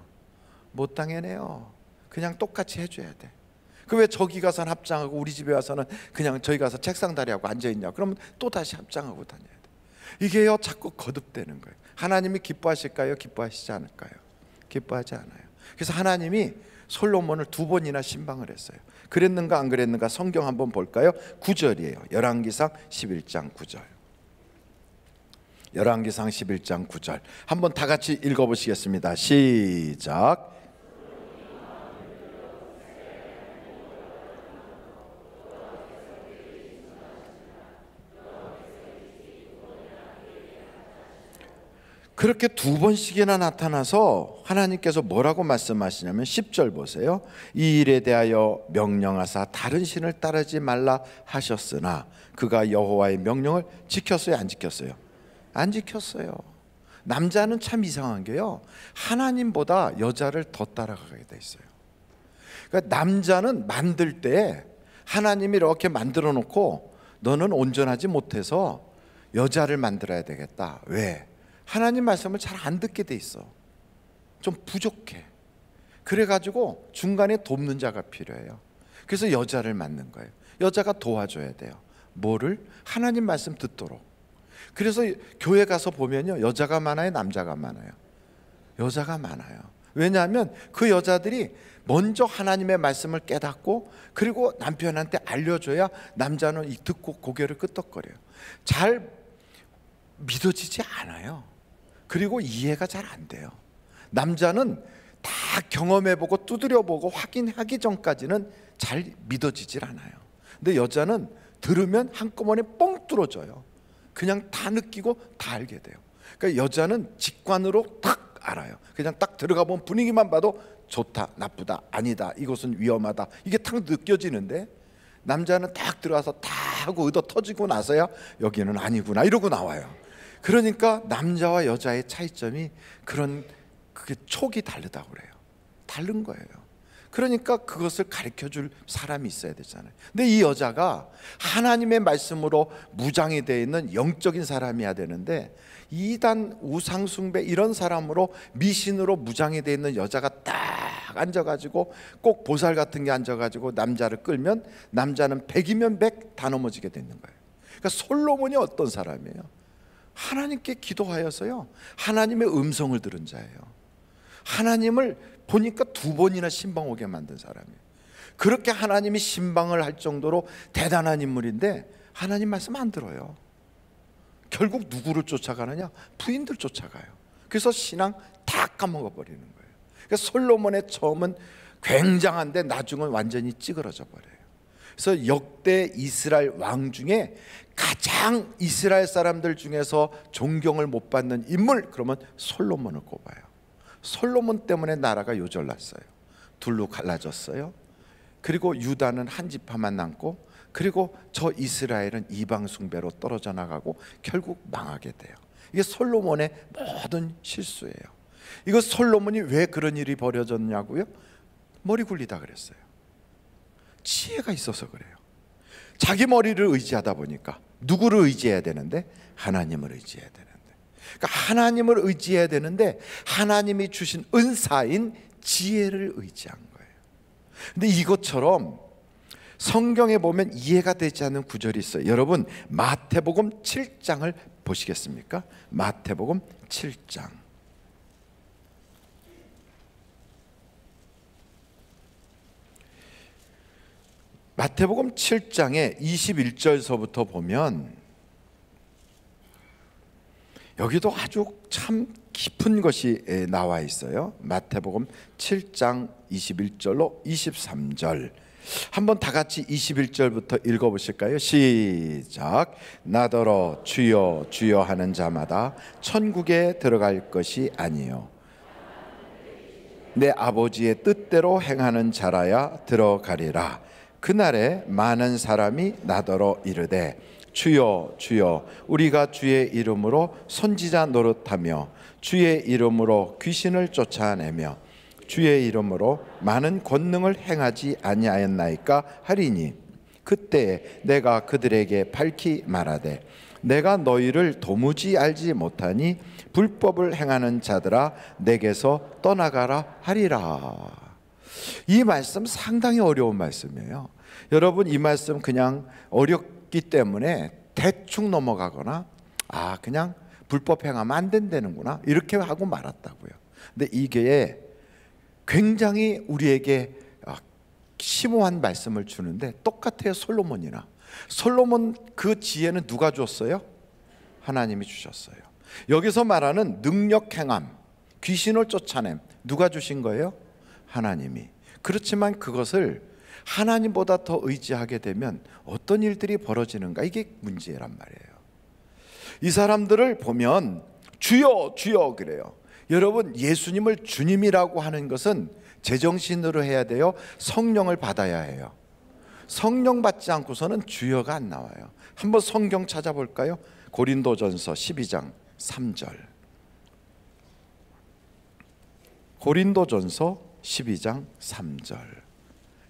Speaker 4: 못 당해내요. 그냥 똑같이 해줘야 돼. 그 왜 저기 가서는 합장하고 우리 집에 와서는 그냥 저기 가서 책상다리하고 앉아있냐? 그러면 또 다시 합장하고 다녀야 돼. 이게요 자꾸 거듭되는 거예요. 하나님이 기뻐하실까요? 기뻐하시지 않을까요? 기뻐하지 않아요. 그래서 하나님이 솔로몬을 2번이나 신방을 했어요. 그랬는가 안 그랬는가 성경 한번 볼까요? 9절이에요. 열왕기상 11장 9절. 열왕기상 11장 9절 한번 다 같이 읽어보시겠습니다. 시작. 그렇게 2번씩이나 나타나서 하나님께서 뭐라고 말씀하시냐면 10절 보세요. 이 일에 대하여 명령하사 다른 신을 따르지 말라 하셨으나 그가 여호와의 명령을 지켰어요, 안 지켰어요? 안 지켰어요. 남자는 참 이상한 게요, 하나님보다 여자를 더 따라가게 돼 있어요. 그러니까 남자는 만들 때 하나님이 이렇게 만들어 놓고 너는 온전하지 못해서 여자를 만들어야 되겠다. 왜? 하나님 말씀을 잘 안 듣게 돼 있어. 좀 부족해. 그래가지고 중간에 돕는 자가 필요해요. 그래서 여자를 만든 거예요. 여자가 도와줘야 돼요. 뭐를? 하나님 말씀 듣도록. 그래서 교회 가서 보면요, 여자가 많아요, 남자가 많아요? 여자가 많아요. 왜냐하면 그 여자들이 먼저 하나님의 말씀을 깨닫고 그리고 남편한테 알려줘야 남자는 듣고 고개를 끄덕거려요. 잘 믿어지지 않아요. 그리고 이해가 잘 안 돼요. 남자는 다 경험해보고 두드려보고 확인하기 전까지는 잘 믿어지질 않아요. 근데 여자는 들으면 한꺼번에 뻥 뚫어져요. 그냥 다 느끼고 다 알게 돼요. 그러니까 여자는 직관으로 딱 알아요. 그냥 딱 들어가 보면 분위기만 봐도 좋다, 나쁘다, 아니다, 이것은 위험하다, 이게 딱 느껴지는데 남자는 딱 들어가서 다 하고 의도 터지고 나서야 여기는 아니구나 이러고 나와요. 그러니까 남자와 여자의 차이점이 그게 촉이 다르다고 그래요. 다른 거예요. 그러니까 그것을 가르쳐줄 사람이 있어야 되잖아요. 근데 이 여자가 하나님의 말씀으로 무장이 되어 있는 영적인 사람이어야 되는데 이단 우상숭배 이런 사람으로 미신으로 무장이 되어 있는 여자가 딱 앉아가지고 꼭 보살 같은 게 앉아가지고 남자를 끌면 남자는 100이면 100 다 넘어지게 되는 거예요. 그러니까 솔로몬이 어떤 사람이에요? 하나님께 기도하여서요 하나님의 음성을 들은 자예요. 하나님을 보니까 2번이나 신방 오게 만든 사람이에요. 그렇게 하나님이 신방을 할 정도로 대단한 인물인데 하나님 말씀 안 들어요. 결국 누구를 쫓아가느냐? 부인들 쫓아가요. 그래서 신앙 다 까먹어 버리는 거예요. 그러니까 솔로몬의 처음은 굉장한데 나중은 완전히 찌그러져 버려요. 그래서 역대 이스라엘 왕 중에 가장 이스라엘 사람들 중에서 존경을 못 받는 인물, 그러면 솔로몬을 꼽아요. 솔로몬 때문에 나라가 요절났어요. 둘로 갈라졌어요. 그리고 유다는 한 지파만 남고, 그리고 저 이스라엘은 이방 숭배로 떨어져 나가고 결국 망하게 돼요. 이게 솔로몬의 모든 실수예요. 이거 솔로몬이 왜 그런 일이 벌어졌냐고요? 머리 굴리다 그랬어요. 지혜가 있어서 그래요. 자기 머리를 의지하다 보니까 누구를 의지해야 되는데? 하나님을 의지해야 되는데. 그러니까 하나님을 의지해야 되는데 하나님이 주신 은사인 지혜를 의지한 거예요. 근데 이것처럼 성경에 보면 이해가 되지 않는 구절이 있어요. 여러분, 마태복음 7장을 보시겠습니까? 마태복음 7장. 마태복음 7장의 21절서부터 보면 여기도 아주 참 깊은 것이 나와 있어요. 마태복음 7장 21절로 23절. 한번 다 같이 21절부터 읽어보실까요? 시작. 나더러 주여 주여 하는 자마다 천국에 들어갈 것이 아니요 내 아버지의 뜻대로 행하는 자라야 들어가리라. 그날에 많은 사람이 나더러 이르되 주여 주여 우리가 주의 이름으로 선지자 노릇하며 주의 이름으로 귀신을 쫓아내며 주의 이름으로 많은 권능을 행하지 아니하였나이까 하리니 그때 내가 그들에게 밝히 말하되 내가 너희를 도무지 알지 못하니 불법을 행하는 자들아 내게서 떠나가라 하리라. 이 말씀 상당히 어려운 말씀이에요. 여러분, 이 말씀 그냥 어렵기 때문에 대충 넘어가거나 그냥 불법 행하면 안 된다는구나 이렇게 하고 말았다고요. 근데 이게 굉장히 우리에게 심오한 말씀을 주는데 똑같아요. 솔로몬이나. 솔로몬 그 지혜는 누가 줬어요? 하나님이 주셨어요. 여기서 말하는 능력 행함, 귀신을 쫓아냄 누가 주신 거예요? 하나님이. 그렇지만 그것을 하나님보다 더 의지하게 되면 어떤 일들이 벌어지는가, 이게 문제란 말이에요. 이 사람들을 보면 주여 주여 그래요. 여러분, 예수님을 주님이라고 하는 것은 제정신으로 해야 돼요? 성령을 받아야 해요? 성령 받지 않고서는 주여가 안 나와요. 한번 성경 찾아볼까요? 고린도전서 12장 3절. 고린도전서 12장 3절.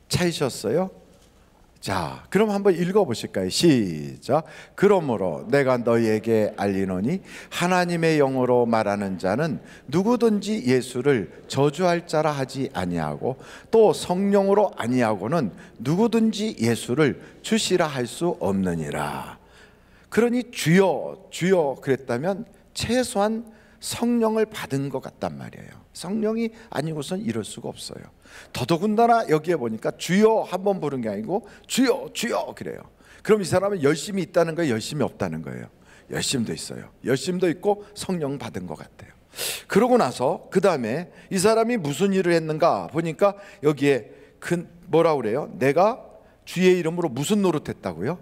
Speaker 4: 찾으셨어요? 자, 그럼 한번 읽어보실까요? 시작. 그러므로 내가 너희에게 알리노니 하나님의 영으로 말하는 자는 누구든지 예수를 저주할 자라 하지 아니하고 또 성령으로 아니하고는 누구든지 예수를 주시라 할 수 없느니라. 그러니 주여 주여 그랬다면 최소한 성령을 받은 것 같단 말이에요. 성령이 아니고선 이럴 수가 없어요. 더더군다나 여기에 보니까 주여 한번 부른 게 아니고 주여 주여 그래요. 그럼 이 사람은 열심이 있다는 거예요? 열심이 없다는 거예요? 열심도 있어요. 열심도 있고 성령 받은 것 같아요. 그러고 나서 그 다음에 이 사람이 무슨 일을 했는가 보니까 여기에 뭐라 그래요? 내가 주의 이름으로 무슨 노릇했다고요?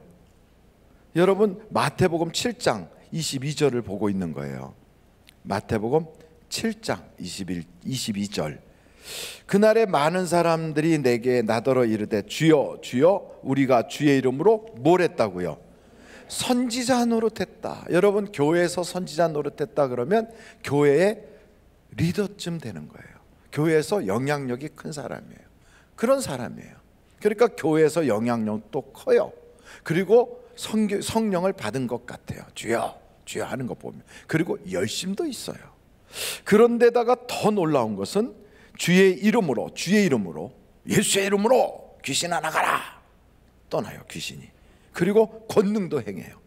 Speaker 4: 여러분, 마태복음 7장 22절을 보고 있는 거예요. 마태복음 7장 22절. 그날에 많은 사람들이 내게 나더러 이르되 주여 주여 우리가 주의 이름으로 뭘 했다고요? 선지자 노릇했다. 여러분, 교회에서 선지자 노릇했다 그러면 교회의 리더쯤 되는 거예요. 교회에서 영향력이 큰 사람이에요. 그런 사람이에요. 그러니까 교회에서 영향력도 커요. 그리고 성령을 받은 것 같아요. 주여 주여 하는 거 보면. 그리고 열심도 있어요. 그런데다가 더 놀라운 것은 주의 이름으로 예수의 이름으로 귀신아 나가라. 떠나요, 귀신이. 그리고 권능도 행해요.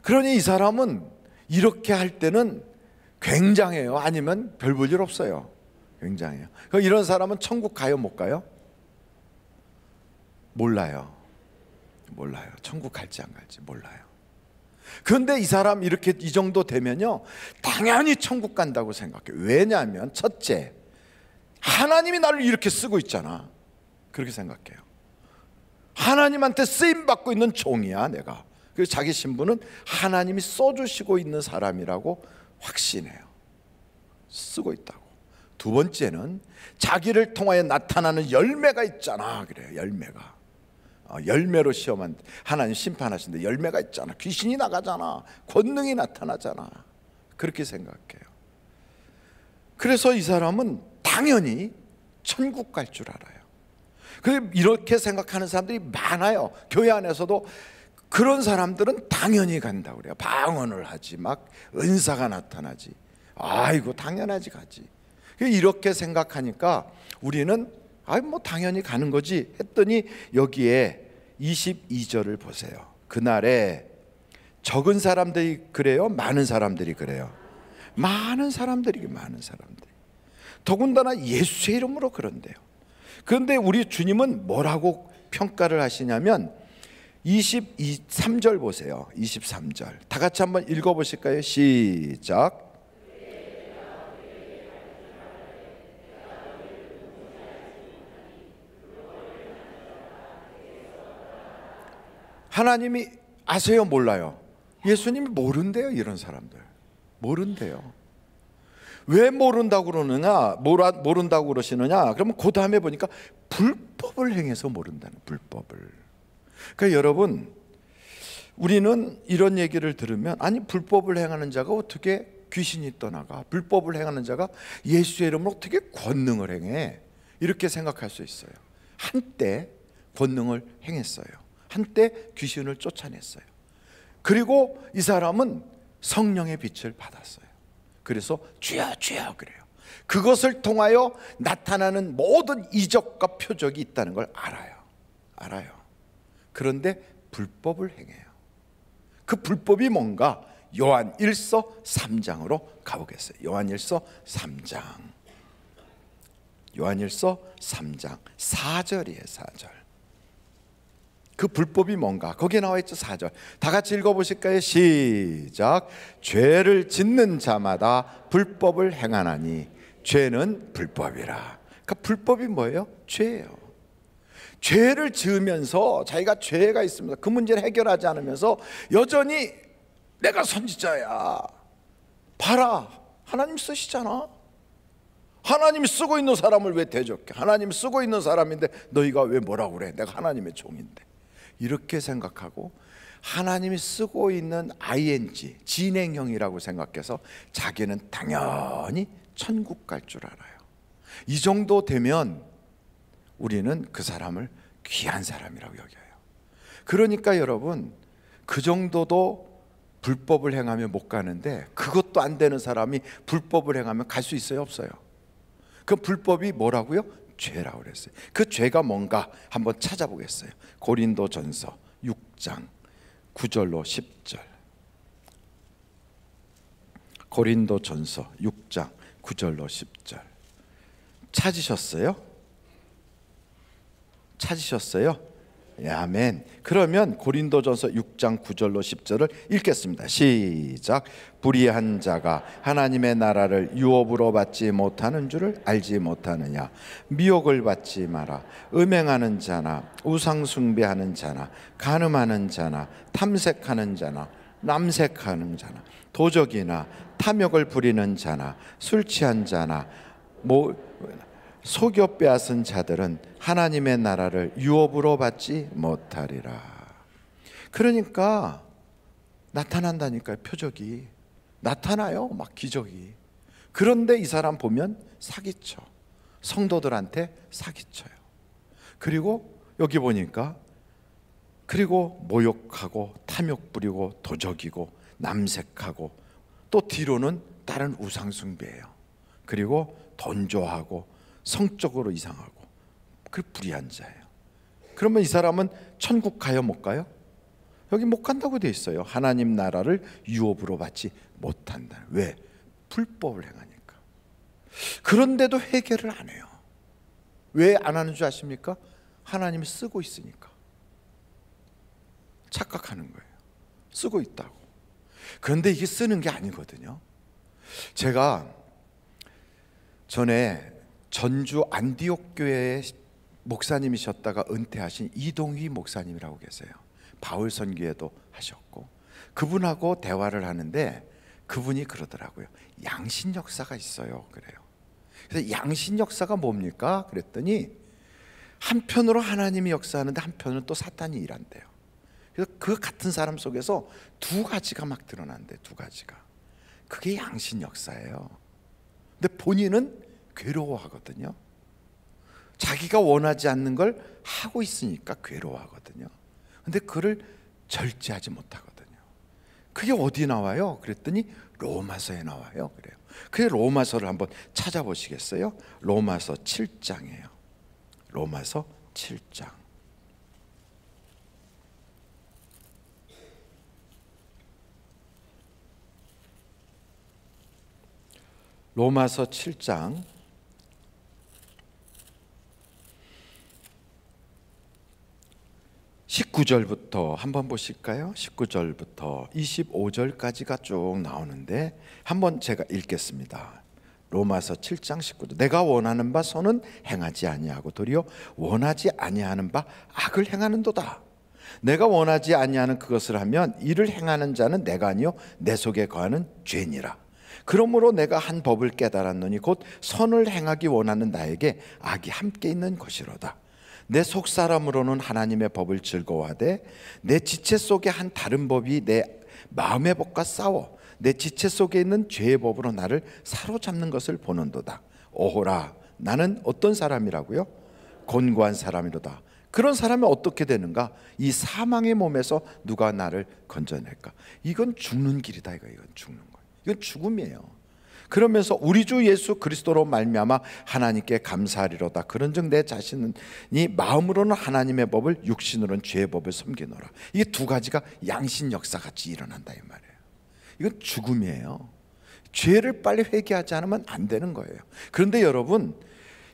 Speaker 4: 그러니 이 사람은 이렇게 할 때는 굉장해요. 아니면 별 볼 일 없어요. 굉장해요. 이런 사람은 천국 가요, 못 가요? 몰라요. 천국 갈지 안 갈지 몰라요. 그런데 이 사람 이렇게 이 정도 되면요, 당연히 천국 간다고 생각해요. 왜냐하면 첫째, 하나님이 나를 이렇게 쓰고 있잖아. 그렇게 생각해요. 하나님한테 쓰임 받고 있는 종이야 내가. 그래서 자기 신분은 하나님이 써주시고 있는 사람이라고 확신해요. 쓰고 있다고. 두 번째는 자기를 통하여 나타나는 열매가 있잖아. 그래요. 열매가. 열매로 시험한 하나님 심판하신데 열매가 있잖아. 귀신이 나가잖아. 권능이 나타나잖아. 그렇게 생각해요. 그래서 이 사람은 당연히 천국 갈 줄 알아요. 이렇게 생각하는 사람들이 많아요. 교회 안에서도 그런 사람들은 당연히 간다고 그래요. 방언을 하지, 막 은사가 나타나지. 아이고 당연하지 가지. 이렇게 생각하니까 우리는 뭐 당연히 가는 거지 했더니 여기에 22절을 보세요. 그날에 적은 사람들이 그래요? 많은 사람들이 그래요? 많은 사람들이. 더군다나 예수의 이름으로 그런데요. 그런데 우리 주님은 뭐라고 평가를 하시냐면 23절 보세요. 23절 다 같이 한번 읽어보실까요? 시작. 하나님이 아세요? 몰라요? 예수님이 모른대요. 이런 사람들 모른대요. 왜 모른다고 그러느냐? 모른다고 그러시느냐? 그러면 그 다음에 보니까 불법을 행해서 모른다는, 불법을. 그러니까 여러분, 우리는 이런 얘기를 들으면 아니 불법을 행하는 자가 어떻게 귀신이 떠나가? 불법을 행하는 자가 예수의 이름으로 어떻게 권능을 행해? 이렇게 생각할 수 있어요. 한때 권능을 행했어요. 한때 귀신을 쫓아냈어요. 그리고 이 사람은 성령의 빛을 받았어요. 그래서 주여 주여 그래요. 그것을 통하여 나타나는 모든 이적과 표적이 있다는 걸 알아요. 그런데 불법을 행해요. 그 불법이 뭔가? 요한 1서 3장으로 가보겠어요. 요한 1서 3장. 요한 1서 3장 4절이에요. 4절. 그 불법이 뭔가? 거기에 나와 있죠. 4절 다 같이 읽어보실까요? 시작. 죄를 짓는 자마다 불법을 행하나니 죄는 불법이라. 그러니까 불법이 뭐예요? 죄예요. 죄를 지으면서 자기가 죄가 있습니다. 그 문제를 해결하지 않으면서 여전히 내가 선지자야, 봐라 하나님 쓰시잖아. 하나님이 쓰고 있는 사람을 왜 대적해? 하나님이 쓰고 있는 사람인데 너희가 왜 뭐라고 그래? 내가 하나님의 종인데. 이렇게 생각하고 하나님이 쓰고 있는 ing, 진행형이라고 생각해서 자기는 당연히 천국 갈 줄 알아요. 이 정도 되면 우리는 그 사람을 귀한 사람이라고 여겨요. 그러니까 여러분, 그 정도도 불법을 행하면 못 가는데 그것도 안 되는 사람이 불법을 행하면 갈 수 있어요? 없어요? 그 불법이 뭐라고요? 죄라고 그랬어요. 그 죄가 뭔가 한번 찾아보겠어요. 고린도전서 6장 9절로 10절. 고린도전서 6장 9절로 10절. 찾으셨어요? 예, 아멘. 그러면 고린도전서 6장 9절로 10절을 읽겠습니다. 시작. 불의한 자가 하나님의 나라를 유업으로 받지 못하는 줄을 알지 못하느냐? 미혹을 받지 마라. 음행하는 자나 우상 숭배하는 자나 간음하는 자나 탐색하는 자나 남색하는 자나 도적이나 탐욕을 부리는 자나 술 취한 자나 속여 빼앗은 자들은 하나님의 나라를 유업으로 받지 못하리라. 그러니까 나타난다니까요. 표적이 나타나요. 막 기적이. 그런데 이 사람 보면 사기쳐. 성도들한테 사기쳐요. 그리고 여기 보니까 그리고 모욕하고 탐욕 부리고 도적이고 남색하고 또 뒤로는 다른 우상 숭배예요. 그리고 돈 좋아하고 성적으로 이상하고 그 불의한 자예요. 그러면 이 사람은 천국 가요? 못 가요? 여기 못 간다고 돼 있어요. 하나님 나라를 유업으로 받지 못한다. 왜? 불법을 행하니까. 그런데도 해결을 안 해요. 왜 안 하는 줄 아십니까? 하나님이 쓰고 있으니까. 착각하는 거예요. 쓰고 있다고. 그런데 이게 쓰는 게 아니거든요. 제가 전에 전주 안디옥 교회의 목사님이셨다가 은퇴하신 이동휘 목사님이라고 계세요. 바울 선교회도 하셨고, 그분하고 대화를 하는데 그분이 그러더라고요. 양신 역사가 있어요. 그래요. 그래서 양신 역사가 뭡니까? 그랬더니 한편으로 하나님이 역사하는데 한편으로 또 사탄이 일한대요. 그래서 그 같은 사람 속에서 두 가지가 막 드러난대. 두 가지가. 그게 양신 역사예요. 근데 본인은 괴로워하거든요. 자기가 원하지 않는 걸 하고 있으니까 괴로워하거든요. 근데 그를 절제하지 못하거든요. 그게 어디 나와요? 그랬더니 로마서에 나와요. 그래요. 그 로마서를 한번 찾아보시겠어요? 로마서 7장이에요. 로마서 7장. 로마서 7장 19절부터 한번 보실까요? 19절부터 25절까지가 쭉 나오는데 한번 제가 읽겠습니다. 로마서 7장 19절. 내가 원하는 바 선은 행하지 아니하고 도리어 원하지 아니하는 바 악을 행하는도다. 내가 원하지 아니하는 그것을 하면 이를 행하는 자는 내가 아니요 내 속에 거하는 죄니라. 그러므로 내가 한 법을 깨달았노니 곧 선을 행하기 원하는 나에게 악이 함께 있는 것이로다. 내 속사람으로는 하나님의 법을 즐거워하되 내 지체 속에 한 다른 법이 내 마음의 법과 싸워 내 지체 속에 있는 죄의 법으로 나를 사로잡는 것을 보는도다. 오호라, 나는 어떤 사람이라고요? 곤고한 사람이로다. 그런 사람이 어떻게 되는가? 이 사망의 몸에서 누가 나를 건져낼까? 이건 죽는 길이다. 이건 죽는 거예요. 이건 죽음이에요. 그러면서 우리 주 예수 그리스도로 말미암아 하나님께 감사하리로다. 그런즉 내 자신이 마음으로는 하나님의 법을, 육신으로는 죄의 법을 섬기노라. 이게 두 가지가 양신 역사같이 일어난다 이 말이에요. 이건 죽음이에요. 죄를 빨리 회개하지 않으면 안 되는 거예요. 그런데 여러분,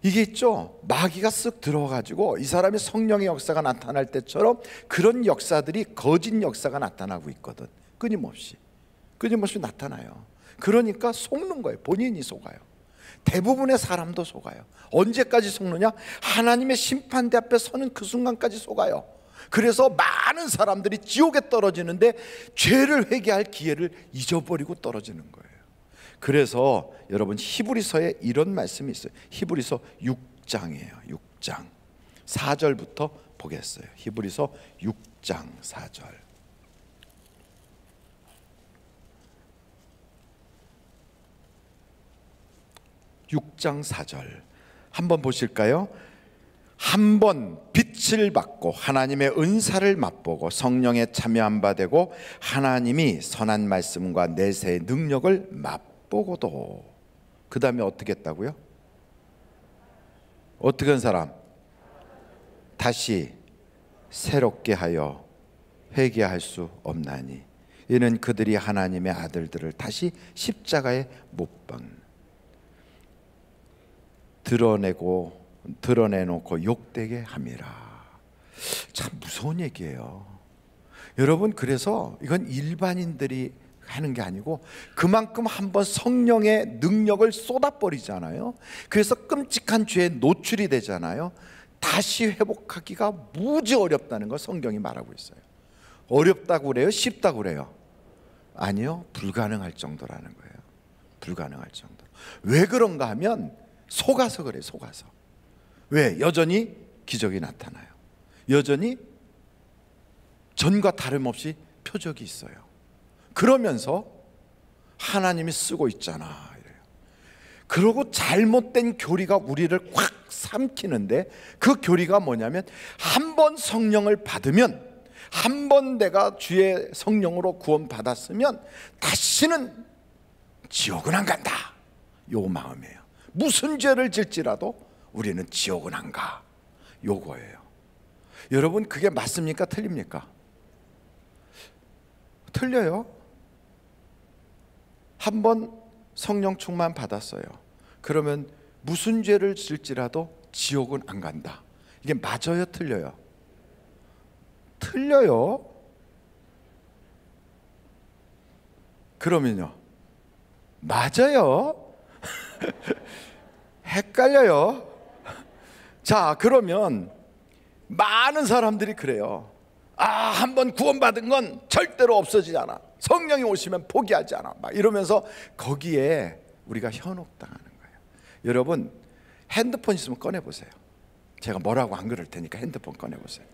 Speaker 4: 이게 있죠, 마귀가 쓱 들어와가지고 이 사람이 성령의 역사가 나타날 때처럼 그런 역사들이 거짓 역사가 나타나고 있거든. 끊임없이 나타나요. 그러니까 속는 거예요. 본인이 속아요. 대부분의 사람도 속아요. 언제까지 속느냐? 하나님의 심판대 앞에 서는 그 순간까지 속아요. 그래서 많은 사람들이 지옥에 떨어지는데 죄를 회개할 기회를 잊어버리고 떨어지는 거예요. 그래서 여러분, 히브리서에 이런 말씀이 있어요. 히브리서 6장이에요. 6장 4절부터 보겠어요. 히브리서 6장 4절. 6장 4절 한번 보실까요? 한번 빛을 받고 하나님의 은사를 맛보고 성령에 참여한 바 되고 하나님이 선한 말씀과 내세의 능력을 맛보고도, 그 다음에 어떻게 했다고요? 어떻게 한 사람? 다시 새롭게 하여 회개할 수 없나니 이는 그들이 하나님의 아들들을 다시 십자가에 못 박는, 드러내놓고 욕되게 함이라. 참 무서운 얘기예요, 여러분. 그래서 이건 일반인들이 하는 게 아니고 그만큼 한번 성령의 능력을 쏟아버리잖아요. 그래서 끔찍한 죄에 노출이 되잖아요. 다시 회복하기가 무지 어렵다는 걸 성경이 말하고 있어요. 어렵다고 그래요? 쉽다고 그래요? 아니요, 불가능할 정도라는 거예요. 불가능할 정도. 왜 그런가 하면 속아서 그래요. 속아서. 왜? 여전히 기적이 나타나요. 여전히 전과 다름없이 표적이 있어요. 그러면서 하나님이 쓰고 있잖아 이래요. 그리고 잘못된 교리가 우리를 확 삼키는데, 그 교리가 뭐냐면 한 번 성령을 받으면, 한 번 내가 주의 성령으로 구원 받았으면 다시는 지옥은 안 간다, 요 마음이에요. 무슨 죄를 질지라도 우리는 지옥은 안 가, 요거예요. 여러분, 그게 맞습니까? 틀립니까? 틀려요. 한 번 성령 충만 받았어요. 그러면 무슨 죄를 질지라도 지옥은 안 간다. 이게 맞아요? 틀려요? 틀려요. 그러면요, 맞아요? 헷갈려요. 자, 그러면 많은 사람들이 그래요. 한번 구원받은 건 절대로 없어지지 않아, 성령이 오시면 포기하지 않아, 막 이러면서 거기에 우리가 현혹당하는 거예요. 여러분, 핸드폰 있으면 꺼내보세요. 제가 뭐라고 안 그럴 테니까 핸드폰 꺼내보세요.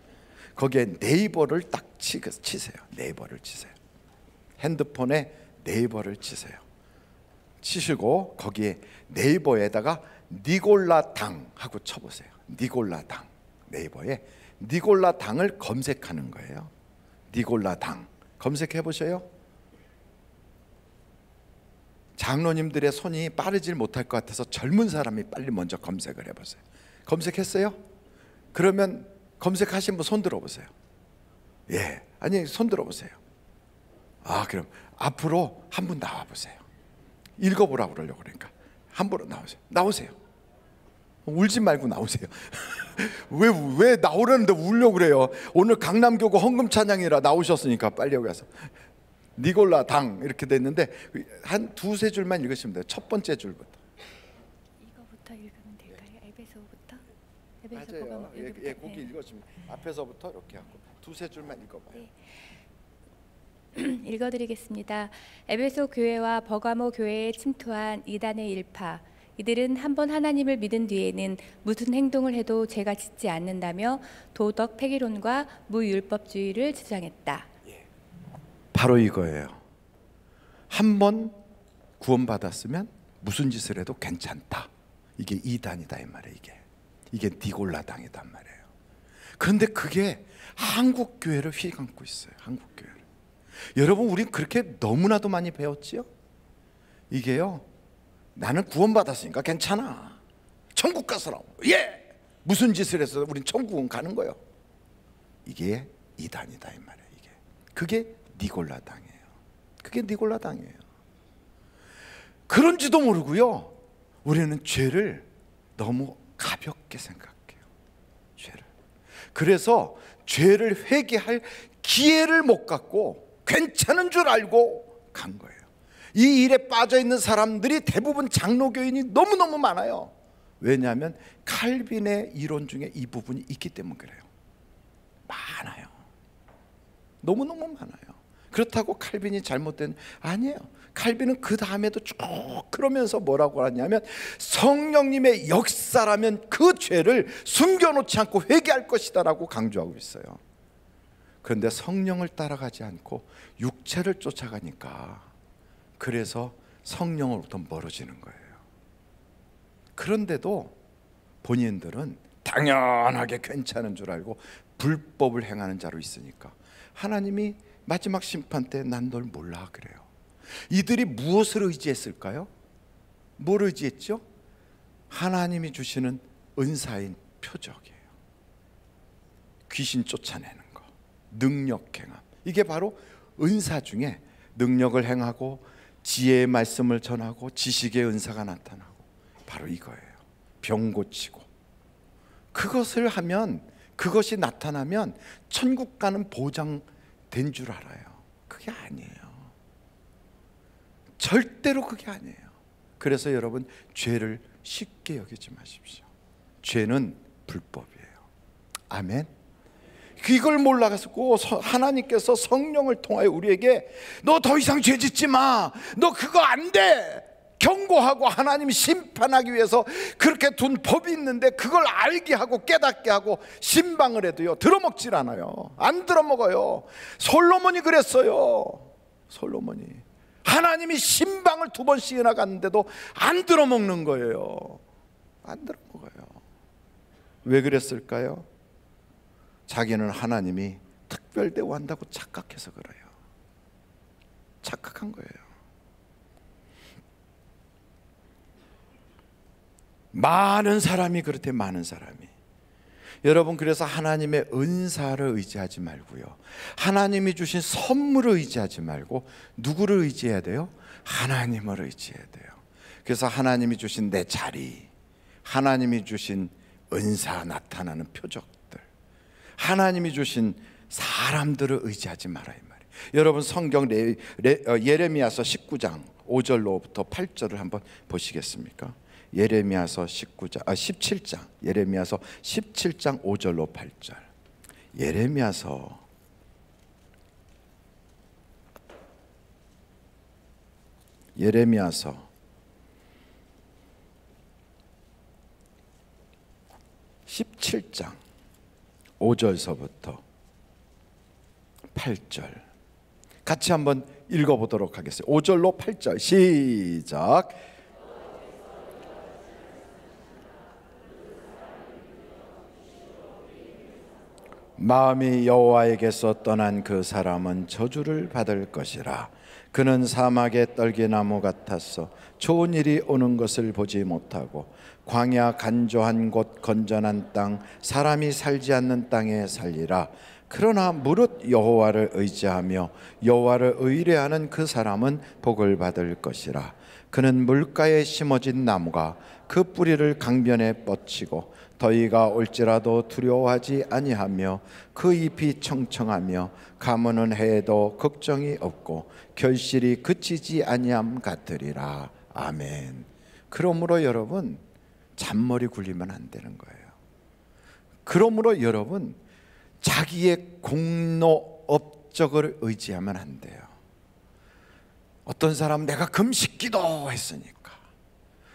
Speaker 4: 거기에 네이버를 딱 치세요. 네이버를 치세요. 핸드폰에 네이버를 치세요. 치시고 거기에 네이버에다가 니골라당 하고 쳐보세요. 니골라당. 네이버에 니골라당을 검색하는 거예요. 니골라당 검색해 보세요. 장로님들의 손이 빠르질 못할 것 같아서 젊은 사람이 빨리 먼저 검색을 해보세요. 검색했어요? 그러면 검색하신 분 손 들어보세요. 예, 아니 손 들어보세요. 아, 그럼 앞으로 한 분 나와보세요. 읽어보라고 그러려고 그러니까 한 분 나오세요. 울지 말고 나오세요. 왜 나오려는데 울려고 그래요? 오늘 강남교구 헌금 찬양이라 나오셨으니까 빨리 여기 와서 니골라 당 이렇게 됐는데 한 두세 줄만 읽으시면 돼요. 첫 번째 줄부터.
Speaker 5: 이거부터 읽으면 될까요? 에베소부터?
Speaker 4: 맞아요. 예, 거기 읽으시면 앞에서부터 이렇게 하고 두세 줄만 읽어봐요.
Speaker 5: 네. 읽어드리겠습니다. 에베소 교회와 버가모 교회에 침투한 이단의 일파, 이들은 한번 하나님을 믿은 뒤에는 무슨 행동을 해도 죄가 짓지 않는다며 도덕 폐기론과 무율법주의를 주장했다.
Speaker 4: 바로 이거예요. 한번 구원받았으면 무슨 짓을 해도 괜찮다. 이게 이단이다 이 말이에요. 이게 니골라당이단 말이에요. 그런데 그게 한국 교회를 휘감고 있어요. 한국 교회를. 여러분, 우린 그렇게 너무나도 많이 배웠지요. 이게요, 나는 구원받았으니까 괜찮아. 천국 가서라고. 예. 무슨 짓을 해서 우린 천국은 가는 거예요. 이게 이단이다 이 말이에요. 그게 니골라당이에요. 그게 니골라당이에요. 그런지도 모르고요, 우리는 죄를 너무 가볍게 생각해요. 죄를. 그래서 죄를 회개할 기회를 못 갖고 괜찮은 줄 알고 간 거예요. 이 일에 빠져 있는 사람들이 대부분 장로교인이 너무너무 많아요. 왜냐하면 칼빈의 이론 중에 이 부분이 있기 때문에 그래요. 많아요. 너무너무 많아요. 그렇다고 칼빈이 잘못된, 아니에요. 칼빈은 그 다음에도 쭉 그러면서 뭐라고 하냐면, 성령님의 역사라면 그 죄를 숨겨놓지 않고 회개할 것이다 라고 강조하고 있어요. 그런데 성령을 따라가지 않고 육체를 쫓아가니까, 그래서 성령으로부터 멀어지는 거예요. 그런데도 본인들은 당연하게 괜찮은 줄 알고 불법을 행하는 자로 있으니까 하나님이 마지막 심판 때 난 널 몰라 그래요. 이들이 무엇을 의지했을까요? 뭘 의지했죠? 하나님이 주시는 은사인 표적이에요. 귀신 쫓아내는 거, 능력 행함. 이게 바로 은사 중에 능력을 행하고 지혜의 말씀을 전하고 지식의 은사가 나타나고, 바로 이거예요. 병 고치고. 그것을 하면, 그것이 나타나면 천국 가는 보장된 줄 알아요. 그게 아니에요. 절대로 그게 아니에요. 그래서 여러분, 죄를 쉽게 여기지 마십시오. 죄는 불법이에요. 아멘. 이걸 몰라가지고 하나님께서 성령을 통하여 우리에게 너 더 이상 죄 짓지 마, 너 그거 안 돼 경고하고 하나님이 심판하기 위해서 그렇게 둔 법이 있는데, 그걸 알게 하고 깨닫게 하고 신방을 해도요, 들어먹질 않아요. 안 들어먹어요. 솔로몬이 그랬어요. 솔로몬이 하나님이 신방을 2번씩이나 갔는데도 안 들어먹는 거예요. 안 들어먹어요. 왜 그랬을까요? 자기는 하나님이 특별 대우한다고 착각해서 그래요. 착각한 거예요. 많은 사람이 그렇대. 많은 사람이. 여러분, 그래서 하나님의 은사를 의지하지 말고요, 하나님이 주신 선물을 의지하지 말고 누구를 의지해야 돼요? 하나님을 의지해야 돼요. 그래서 하나님이 주신 내 자리, 하나님이 주신 은사 나타나는 표적들, 하나님이 주신 사람들을 의지하지 마라 이 말이에요. 여러분, 성경 예레미야서 19장 5절로부터 8절을 한번 보시겠습니까? 예레미야서 17장 예레미야서 17장 5절로 8절. 예레미야서 17장 5절서부터 8절 같이 한번 읽어보도록 하겠습니다. 5절로 8절 시작. 마음이 여호와에게서 떠난 그 사람은 저주를 받을 것이라. 그는 사막의 떨기나무 같았어. 좋은 일이 오는 것을 보지 못하고 광야 간조한 곳 건전한 땅, 사람이 살지 않는 땅에 살리라. 그러나 무릇 여호와를 의지하며 여호와를 의뢰하는 그 사람은 복을 받을 것이라. 그는 물가에 심어진 나무가 그 뿌리를 강변에 뻗치고 더위가 올지라도 두려워하지 아니하며 그 잎이 청청하며 가무는 해에도 걱정이 없고 결실이 그치지 아니함 같으리라. 아멘. 그러므로 여러분, 잔머리 굴리면 안 되는 거예요. 그러므로 여러분, 자기의 공로 업적을 의지하면 안 돼요. 어떤 사람은 내가 금식기도 했으니까,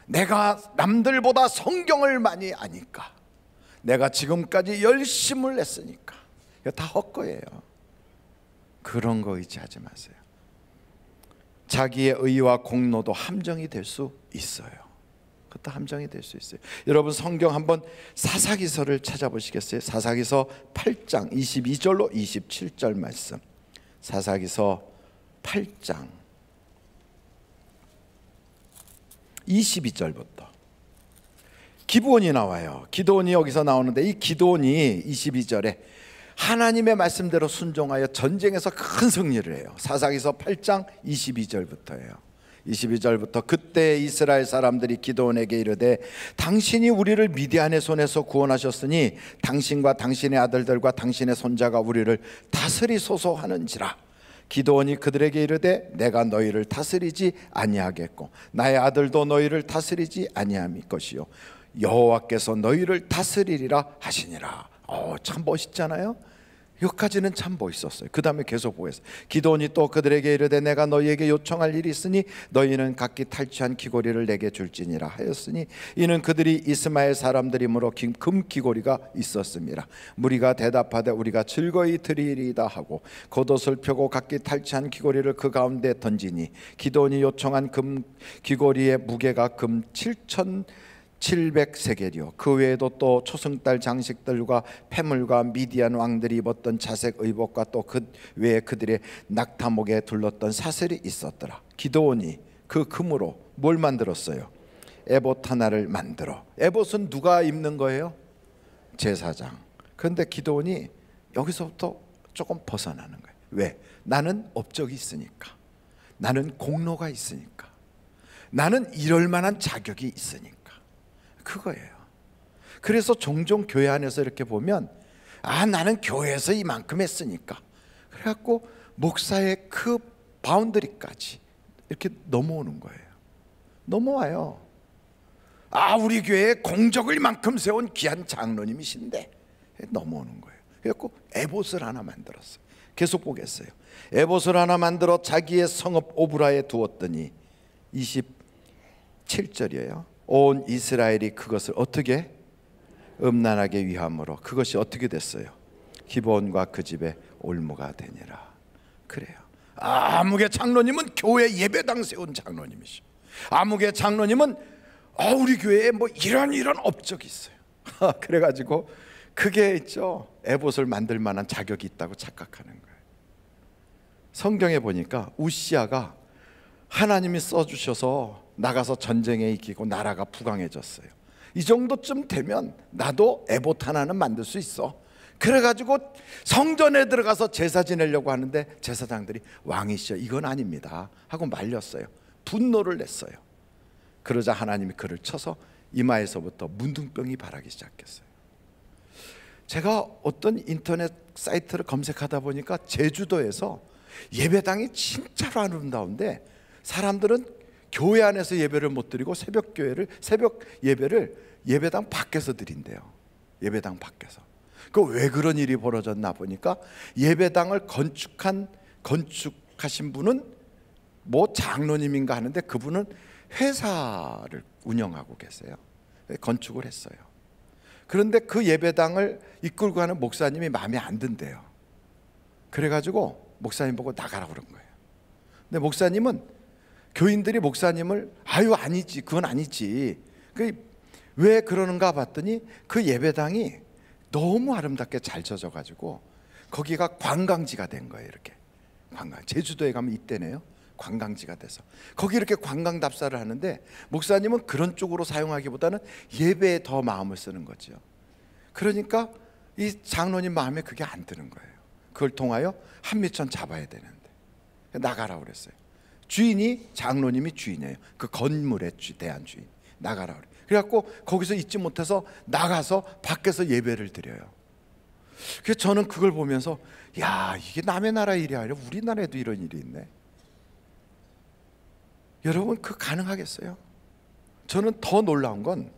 Speaker 4: 내가 남들보다 성경을 많이 아니까, 내가 지금까지 열심을 했으니까, 이거 다 헛거예요. 그런 거 의지하지 마세요. 자기의 의와 공로도 함정이 될 수 있어요. 그것도 함정이 될 수 있어요. 여러분, 성경 한번 사사기서를 찾아보시겠어요? 사사기서 8장 22절로 27절 말씀. 사사기서 8장 22절부터. 기드온이 나와요. 기드온이 여기서 나오는데, 이 기드온이 22절에 하나님의 말씀대로 순종하여 전쟁에서 큰 승리를 해요. 사사기서 8장 22절부터예요. 22절부터 그때 이스라엘 사람들이 기드온에게 이르되 당신이 우리를 미디안의 손에서 구원하셨으니 당신과 당신의 아들들과 당신의 손자가 우리를 다스리소서 하는지라. 기드온이 그들에게 이르되 내가 너희를 다스리지 아니하겠고 나의 아들도 너희를 다스리지 아니함이 것이요 여호와께서 너희를 다스리리라 하시니라. 참 멋있잖아요. 여기까지는 참 멋있었어요. 그 다음에 계속 보겠어요. 기드온이 또 그들에게 이르되 내가 너희에게 요청할 일이 있으니 너희는 각기 탈취한 귀고리를 내게 줄지니라 하였으니 이는 그들이 이스마엘 사람들이므로 금 귀고리가 있었습니다. 무리가 대답하되 우리가 즐거이 드리리이다 하고 겉옷을 펴고 각기 탈취한 귀고리를 그 가운데 던지니 기드온이 요청한 금 귀고리의 무게가 금 7,700세겔이요 그 외에도 또 초승달 장식들과 패물과 미디안 왕들이 입었던 자색 의복과 또 그 외에 그들의 낙타목에 둘렀던 사슬이 있었더라. 기드온이 그 금으로 뭘 만들었어요? 에봇 하나를 만들어. 에봇은 누가 입는 거예요? 제사장. 그런데 기드온이 여기서부터 조금 벗어나는 거예요. 왜? 나는 업적이 있으니까, 나는 공로가 있으니까, 나는 이럴 만한 자격이 있으니까. 그거예요. 그래서 종종 교회 안에서 이렇게 보면 나는 교회에서 이만큼 했으니까 그래갖고 목사의 그 바운더리까지 이렇게 넘어오는 거예요. 넘어와요. 우리 교회에 공적을 이만큼 세운 귀한 장로님이신데 넘어오는 거예요. 그래갖고 에봇을 하나 만들었어요. 계속 보겠어요. 에봇을 하나 만들어 자기의 성읍 오브라에 두었더니 27절이에요. 온 이스라엘이 그것을 어떻게 음란하게 위함으로 그것이 어떻게 됐어요? 기브온과 그 집에 올무가 되니라. 그래요. 아무개 장로님은 교회 예배당 세운 장로님이시오. 아무개 장로님은 우리 교회에 뭐 이런 업적이 있어요. 그래가지고 그게 있죠. 에봇을 만들 만한 자격이 있다고 착각하는 거예요. 성경에 보니까 우시아가 하나님이 써주셔서 나가서 전쟁에 이기고 나라가 부강해졌어요. 이 정도쯤 되면 나도 에봇 하나는 만들 수 있어. 그래가지고 성전에 들어가서 제사 지내려고 하는데 제사장들이 왕이시여 이건 아닙니다 하고 말렸어요. 분노를 냈어요. 그러자 하나님이 그를 쳐서 이마에서부터 문둥병이 발하기 시작했어요. 제가 어떤 인터넷 사이트를 검색하다 보니까 제주도에서 예배당이 진짜로 아름다운데 사람들은 교회 안에서 예배를 못 드리고 새벽 예배를 예배당 밖에서 드린대요. 예배당 밖에서. 그 왜 그런 일이 벌어졌나 보니까 예배당을 건축하신 분은 뭐 장로님인가 하는데 그분은 회사를 운영하고 계세요. 건축을 했어요. 그런데 그 예배당을 이끌고 가는 목사님이 마음에 안 든대요. 그래가지고 목사님 보고 나가라고 그런 거예요. 근데 목사님은 교인들이 목사님을 아니지 그건 아니지 왜 그러는가 봤더니 그 예배당이 너무 아름답게 잘 젖어가지고 거기가 관광지가 된 거예요. 이렇게 제주도에 가면 이때네요. 관광지가 돼서 거기 이렇게 관광 답사를 하는데 목사님은 그런 쪽으로 사용하기보다는 예배에 더 마음을 쓰는 거죠. 그러니까 이 장로님 마음에 그게 안 드는 거예요. 그걸 통하여 한미천 잡아야 되는데 나가라 그랬어요. 주인이 장로님이 주인이에요. 그 건물의 대한 주인. 나가라 그래. 그래갖고 거기서 있지 못해서 나가서 밖에서 예배를 드려요. 그래서 저는 그걸 보면서 야, 이게 남의 나라 일이 아니라 우리나라에도 이런 일이 있네. 여러분, 그 가능하겠어요? 저는 더 놀라운 건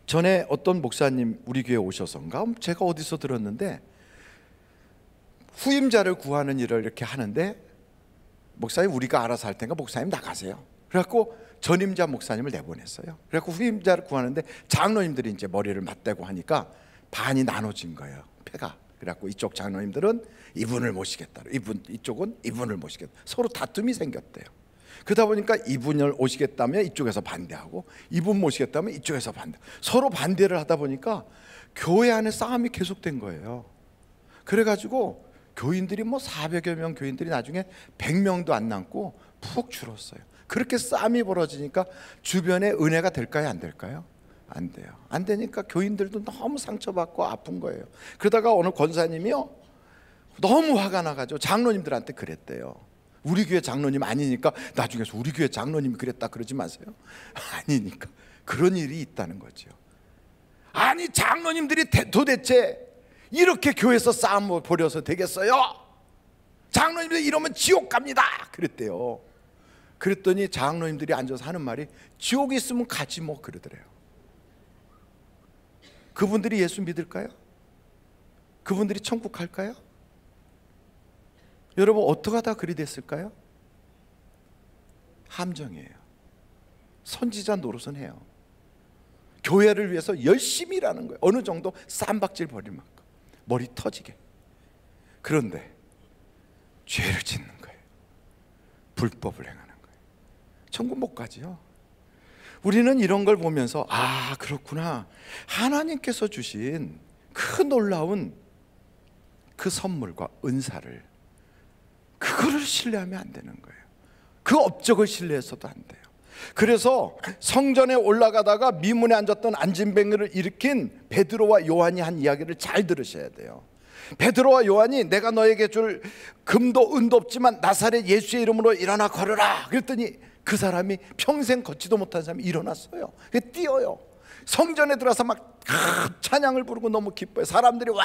Speaker 4: 전에 어떤 목사님 우리 교회에 오셔서인가 제가 어디서 들었는데 후임자를 구하는 일을 이렇게 하는데 목사님 우리가 알아서 할 테니까 목사님 나가세요. 그래갖고 전임자 목사님을 내보냈어요. 그래갖고 후임자를 구하는데 장로님들이 이제 머리를 맞대고 하니까 반이 나눠진 거예요. 패가. 그래갖고 이쪽 장로님들은 이분을 모시겠다. 이쪽은 이분을 모시겠다. 서로 다툼이 생겼대요. 그러다 보니까 이분을 오시겠다면 이쪽에서 반대하고 이분 모시겠다면 이쪽에서 반대. 서로 반대를 하다 보니까 교회 안에 싸움이 계속된 거예요. 그래가지고 교인들이 뭐 400여 명 교인들이 나중에 100명도 안 남고 푹 줄었어요. 그렇게 싸움이 벌어지니까 주변에 은혜가 될까요? 안 될까요? 안 돼요. 안 되니까 교인들도 너무 상처받고 아픈 거예요. 그러다가 어느 권사님이요 너무 화가 나가지고 장로님들한테 그랬대요. 우리 교회 장로님 아니니까 나중에서 우리 교회 장로님이 그랬다 그러지 마세요. 아니니까 그런 일이 있다는 거죠. 아니 장로님들이 도대체 이렇게 교회에서 싸움을 벌여서 되겠어요? 장로님들 이러면 지옥 갑니다 그랬대요. 그랬더니 장로님들이 앉아서 하는 말이 지옥이 있으면 가지 뭐 그러더래요. 그분들이 예수 믿을까요? 그분들이 천국 갈까요? 여러분 어떻게 하다 그리 됐을까요? 함정이에요. 선지자 노릇은 해요. 교회를 위해서 열심히 일하는 거예요. 어느 정도 쌈박질 벌일 만큼 머리 터지게. 그런데 죄를 짓는 거예요. 불법을 행하는 거예요. 천국 못 가지요. 우리는 이런 걸 보면서 아 그렇구나, 하나님께서 주신 그 놀라운 그 선물과 은사를 그거를 신뢰하면 안 되는 거예요. 그 업적을 신뢰해서도 안 돼요. 그래서 성전에 올라가다가 미문에 앉았던 안진뱅이를 일으킨 베드로와 요한이 한 이야기를 잘 들으셔야 돼요. 베드로와 요한이 내가 너에게 줄 금도 은도 없지만 나사렛 예수의 이름으로 일어나 걸으라 그랬더니 그 사람이 평생 걷지도 못한 사람이 일어났어요. 뛰어요. 성전에 들어서 막 찬양을 부르고 너무 기뻐요. 사람들이 와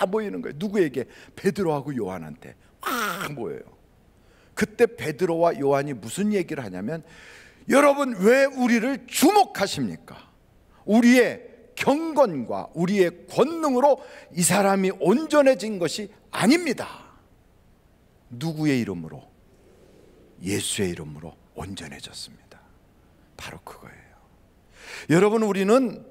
Speaker 4: 모이는 거예요. 누구에게? 베드로하고 요한한테 와 모여요. 그때 베드로와 요한이 무슨 얘기를 하냐면 여러분 왜 우리를 주목하십니까? 우리의 경건과 우리의 권능으로 이 사람이 온전해진 것이 아닙니다. 누구의 이름으로? 예수의 이름으로 온전해졌습니다. 바로 그거예요. 여러분 우리는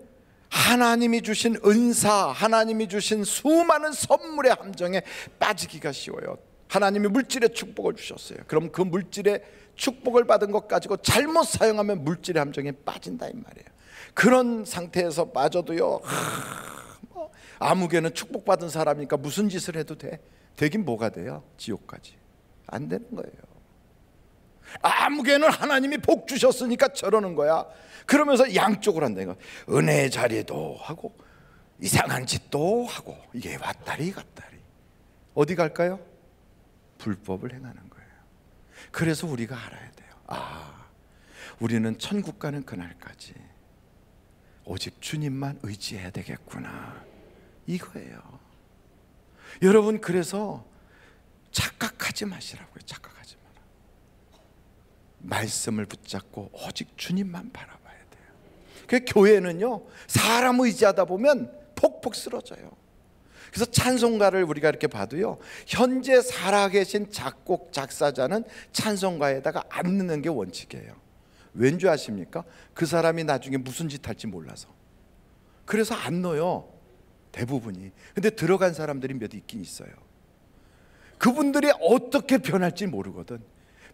Speaker 4: 하나님이 주신 은사, 하나님이 주신 수많은 선물의 함정에 빠지기가 쉬워요. 하나님이 물질의 축복을 주셨어요. 그럼 그 물질의 축복을 받은 것 가지고 잘못 사용하면 물질의 함정에 빠진다 이 말이에요. 그런 상태에서 빠져도요 아무개는 축복받은 사람이니까 무슨 짓을 해도 돼? 되긴 뭐가 돼요? 지옥까지. 안 되는 거예요. 아무개는 하나님이 복 주셨으니까 저러는 거야. 그러면서 양쪽으로 한다는 거야. 은혜의 자리도 하고 이상한 짓도 하고 이게 왔다리 갔다리. 어디 갈까요? 불법을 행하는 거예요. 그래서 우리가 알아야 돼요. 아, 우리는 천국 가는 그날까지 오직 주님만 의지해야 되겠구나 이거예요. 여러분 그래서 착각하지 마시라고요. 착각하지 마라. 말씀을 붙잡고 오직 주님만 바라봐야 돼요. 그 교회는요 사람 의지하다 보면 폭폭 쓰러져요. 그래서 찬송가를 우리가 이렇게 봐도요 현재 살아계신 작곡 작사자는 찬송가에다가 안 넣는 게 원칙이에요. 왠지 아십니까? 그 사람이 나중에 무슨 짓 할지 몰라서. 그래서 안 넣어요 대부분이. 근데 들어간 사람들이 몇 있긴 있어요. 그분들이 어떻게 변할지 모르거든.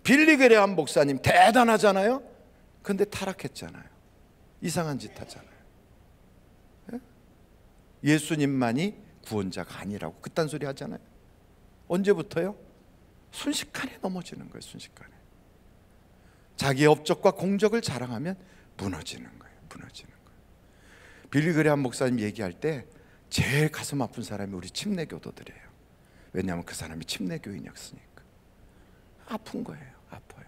Speaker 4: 빌리 그레함 목사님 대단하잖아요. 근데 타락했잖아요. 이상한 짓 하잖아요. 예? 예수님만이 구원자가 아니라고 그딴 소리 하잖아요. 언제부터요? 순식간에 넘어지는 거예요. 순식간에. 자기의 업적과 공적을 자랑하면 무너지는 거예요. 무너지는 거예요. 빌리 그레함 목사님 얘기할 때 제일 가슴 아픈 사람이 우리 침례교도들이에요. 왜냐하면 그 사람이 침례교인이었으니까. 아픈 거예요. 아파요.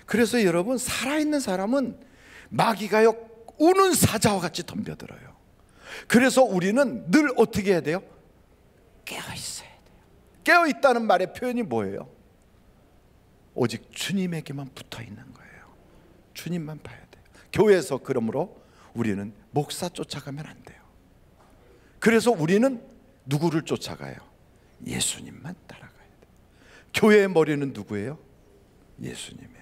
Speaker 4: 그래서 여러분, 살아있는 사람은 마귀가요 우는 사자와 같이 덤벼들어요. 그래서 우리는 늘 어떻게 해야 돼요? 깨어있어야 돼요. 깨어있다는 말의 표현이 뭐예요? 오직 주님에게만 붙어있는 거예요. 주님만 봐야 돼요. 교회에서 그러므로 우리는 목사 쫓아가면 안 돼요. 그래서 우리는 누구를 쫓아가요? 예수님만 따라가야 돼요. 교회의 머리는 누구예요? 예수님이에요.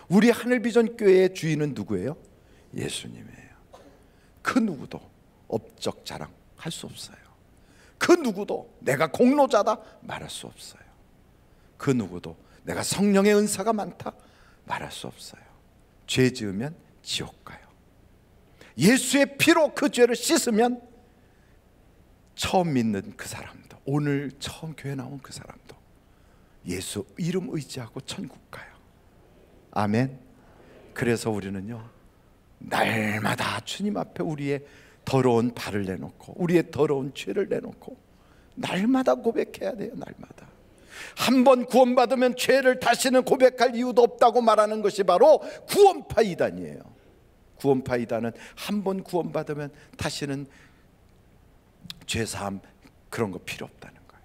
Speaker 4: 우리 하늘비전 교회의 주인은 누구예요? 예수님이에요. 그 누구도 업적 자랑할 수 없어요. 그 누구도 내가 공로자다 말할 수 없어요. 그 누구도 내가 성령의 은사가 많다 말할 수 없어요. 죄 지으면 지옥 가요. 예수의 피로 그 죄를 씻으면 처음 믿는 그 사람도, 오늘 처음 교회 나온 그 사람도 예수 이름 의지하고 천국 가요. 아멘. 그래서 우리는요 날마다 주님 앞에 우리의 더러운 발을 내놓고 우리의 더러운 죄를 내놓고 날마다 고백해야 돼요. 날마다. 한 번 구원받으면 죄를 다시는 고백할 이유도 없다고 말하는 것이 바로 구원파 이단이에요. 구원파 이단은 한 번 구원받으면 다시는 죄사함 그런 거 필요 없다는 거예요.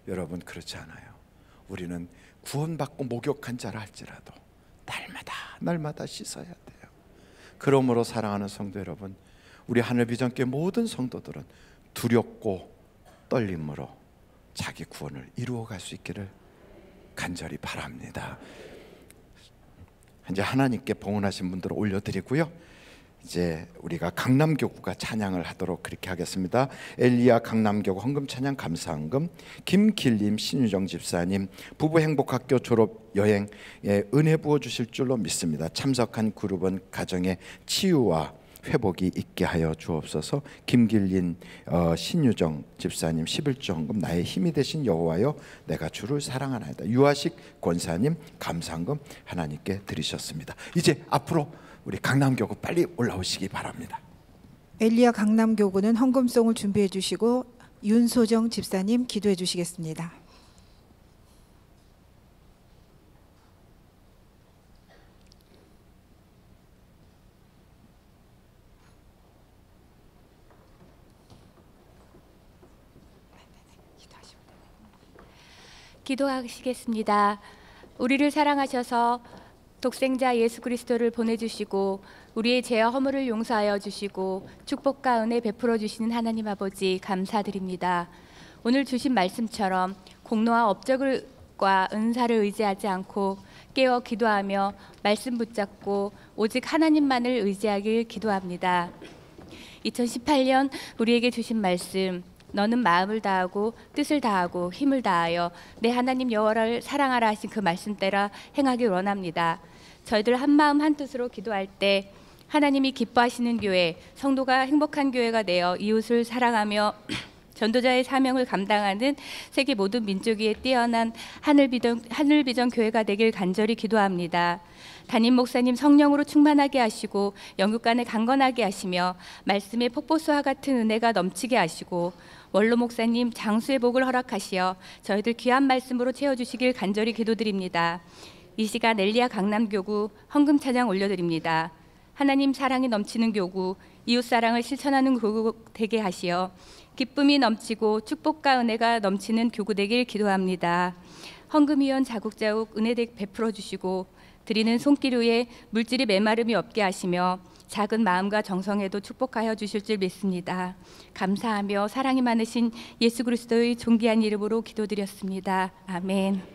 Speaker 4: 여러분, 그렇지 않아요. 우리는 구원받고 목욕한 자라 할지라도 날마다 씻어야 돼요. 그러므로 사랑하는 성도 여러분, 우리 하늘비전교회 모든 성도들은 두렵고 떨림으로 자기 구원을 이루어갈 수 있기를 간절히 바랍니다. 이제 하나님께 봉헌하신 분들을 올려드리고요, 이제 우리가 강남교구가 찬양을 하도록 그렇게 하겠습니다. 엘리야 강남교구 헌금 찬양 감사헌금, 김길림 신유정 집사님 부부 행복학교 졸업 여행에 은혜 부어 주실 줄로 믿습니다. 참석한 그룹은 가정의 치유와 회복이 있게 하여 주옵소서. 김길린 신유정 집사님 11조 헌금, 나의 힘이 되신 여호와여 내가 주를 사랑하나이다. 유아식 권사님 감사헌금 하나님께 드리셨습니다. 이제 앞으로 우리 강남교구 빨리 올라오시기 바랍니다.
Speaker 3: 엘리야 강남교구는 헌금송을 준비해 주시고 윤소정 집사님 기도해 주시겠습니다.
Speaker 5: 기도하시겠습니다. 우리를 사랑하셔서 독생자 예수 그리스도를 보내주시고 우리의 죄와 허물을 용서하여 주시고 축복과 은혜 베풀어 주시는 하나님 아버지 감사드립니다. 오늘 주신 말씀처럼 공로와 업적과 은사를 의지하지 않고 깨어 기도하며 말씀 붙잡고 오직 하나님만을 의지하길 기도합니다. 2018년 우리에게 주신 말씀, 너는 마음을 다하고 뜻을 다하고 힘을 다하여 내 하나님 여호와를 사랑하라 하신 그 말씀대로 행하길 원합니다. 저희들 한마음 한뜻으로 기도할 때 하나님이 기뻐하시는 교회, 성도가 행복한 교회가 되어 이웃을 사랑하며 전도자의 사명을 감당하는 세계 모든 민족 위에 뛰어난 하늘비전 교회가 되길 간절히 기도합니다. 담임 목사님 성령으로 충만하게 하시고 영육간에 강건하게 하시며 말씀의 폭포수와 같은 은혜가 넘치게 하시고 원로 목사님 장수의 복을 허락하시어 저희들 귀한 말씀으로 채워주시길 간절히 기도드립니다. 이 시간 엘리야 강남교구 헌금 찬양 올려드립니다. 하나님 사랑이 넘치는 교구, 이웃사랑을 실천하는 교구 되게 하시어 기쁨이 넘치고 축복과 은혜가 넘치는 교구 되길 기도합니다. 헌금위원 자국자국 은혜 베풀어 주시고 드리는 손길 위에 물질이 메마름이 없게 하시며 작은 마음과 정성에도 축복하여 주실 줄 믿습니다. 감사하며 사랑이 많으신 예수 그리스도의 존귀한 이름으로 기도드렸습니다. 아멘.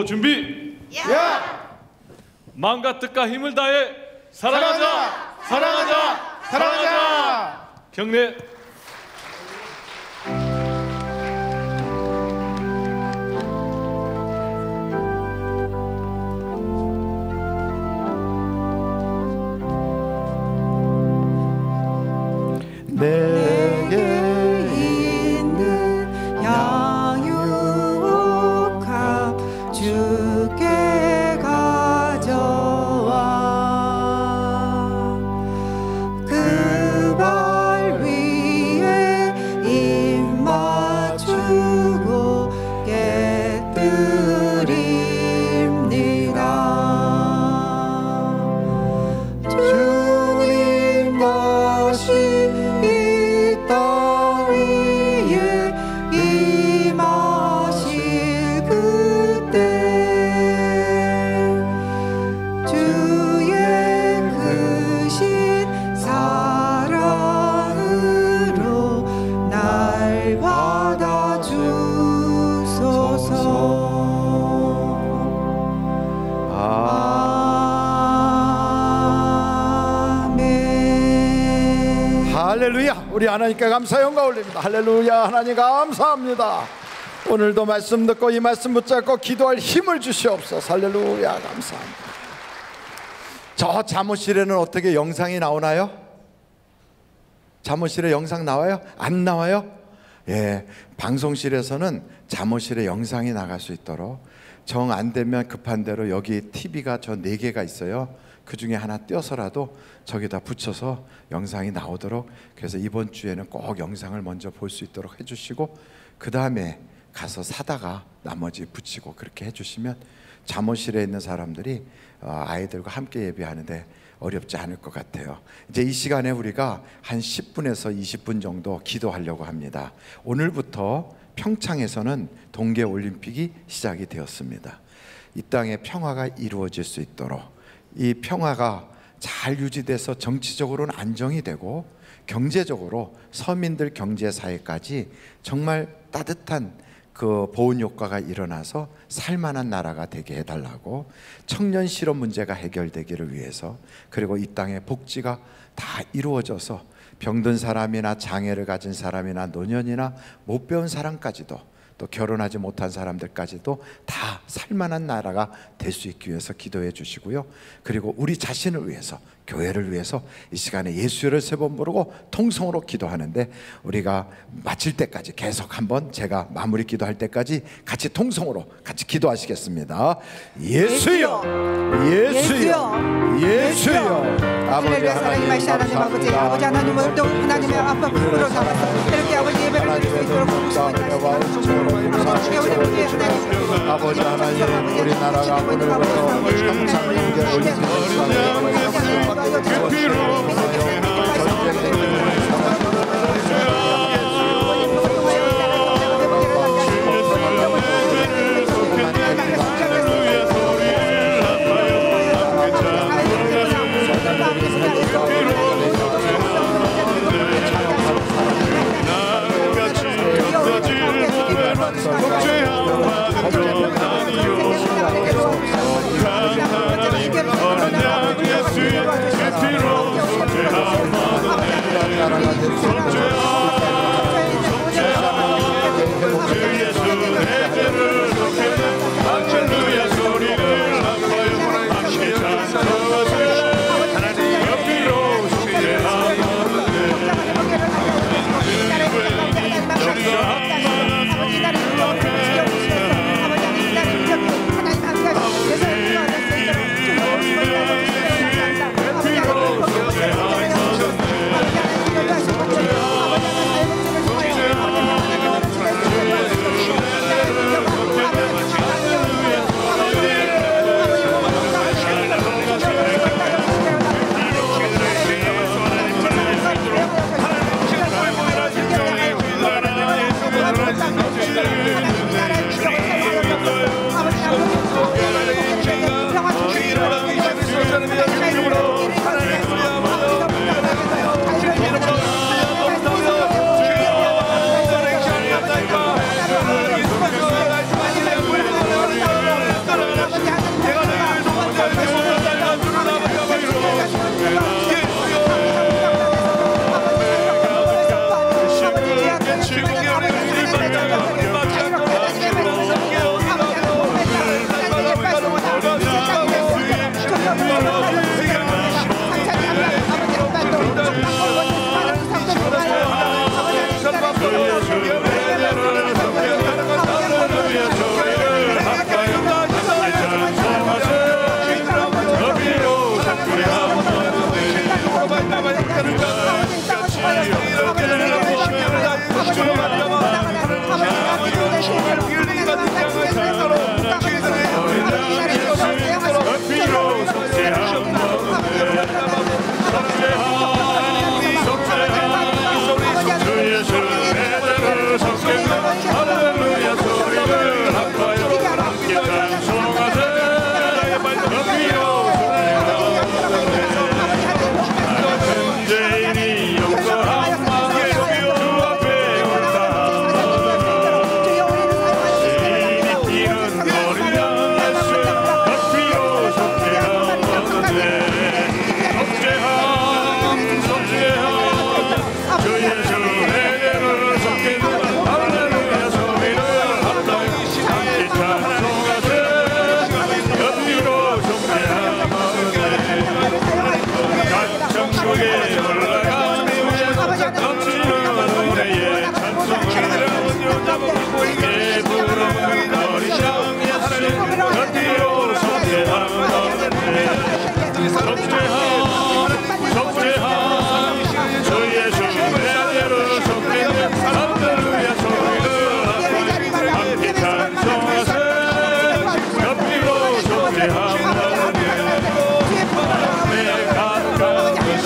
Speaker 6: 기도 준비. 마음과 뜻과 힘을 다해 사랑하자. 사랑하자. 사랑하자. 경례.
Speaker 4: 내게
Speaker 3: 있는 양육함 주께 가져와 그 발 위에 입 맞추고 깨뜨립니다. 주님 다시 이 땅 위에 임하실 그때 주의 크신 사랑으로 날 받아주소서. 아멘.
Speaker 4: 할렐루야. 우리 하나님께 감사 영광 올립니다. 할렐루야. 하나님 감사합니다. 오늘도 말씀 듣고 이 말씀 붙잡고 기도할 힘을 주시옵소서. 할렐루야. 감사합니다. 저 잠옷실에는 어떻게 영상이 나오나요? 잠옷실에 영상 나와요? 안 나와요? 예, 방송실에서는 잠옷실에 영상이 나갈 수 있도록 정 안 되면 급한 대로 여기 TV가 저 4개가 있어요. 그 중에 하나 떼어서라도 저기다 붙여서 영상이 나오도록, 그래서 이번 주에는 꼭 영상을 먼저 볼 수 있도록 해주시고 그 다음에 가서 사다가 나머지 붙이고 그렇게 해주시면 잠옷실에 있는 사람들이 아이들과 함께 예배하는데 어렵지 않을 것 같아요. 이제 이 시간에 우리가 한 10분에서 20분 정도 기도하려고 합니다. 오늘부터 평창에서는 동계올림픽이 시작이 되었습니다. 이 땅에 평화가 이루어질 수 있도록, 이 평화가 잘 유지돼서 정치적으로는 안정이 되고 경제적으로 서민들 경제사회까지 정말 따뜻한 그 보온 효과가 일어나서 살만한 나라가 되게 해달라고, 청년 실업 문제가 해결되기를 위해서, 그리고 이 땅의 복지가 다 이루어져서 병든 사람이나 장애를 가진 사람이나 노년이나 못 배운 사람까지도, 또 결혼하지 못한 사람들까지도 다 살만한 나라가 될 수 있기 위해서 기도해 주시고요. 그리고 우리 자신을 위해서, 교회를 위해서 이 시간에 예수를 3번 부르고 통성으로 기도하는데, 우리가 마칠 때까지 계속 한번 제가 마무리 기도할 때까지 같이 통성으로 같이 기도하시겠습니다. 예수여, 예수여, 예수여. 아버지 하나님 감사합니다.
Speaker 3: 아버지 하나님 오늘도 하나님의 아빠 부르러 삼아서 이렇게 아버지 예배를 드릴 수 있도록
Speaker 4: 아버지 하나님, 우리나라가 오늘부터 평창경제
Speaker 2: 예수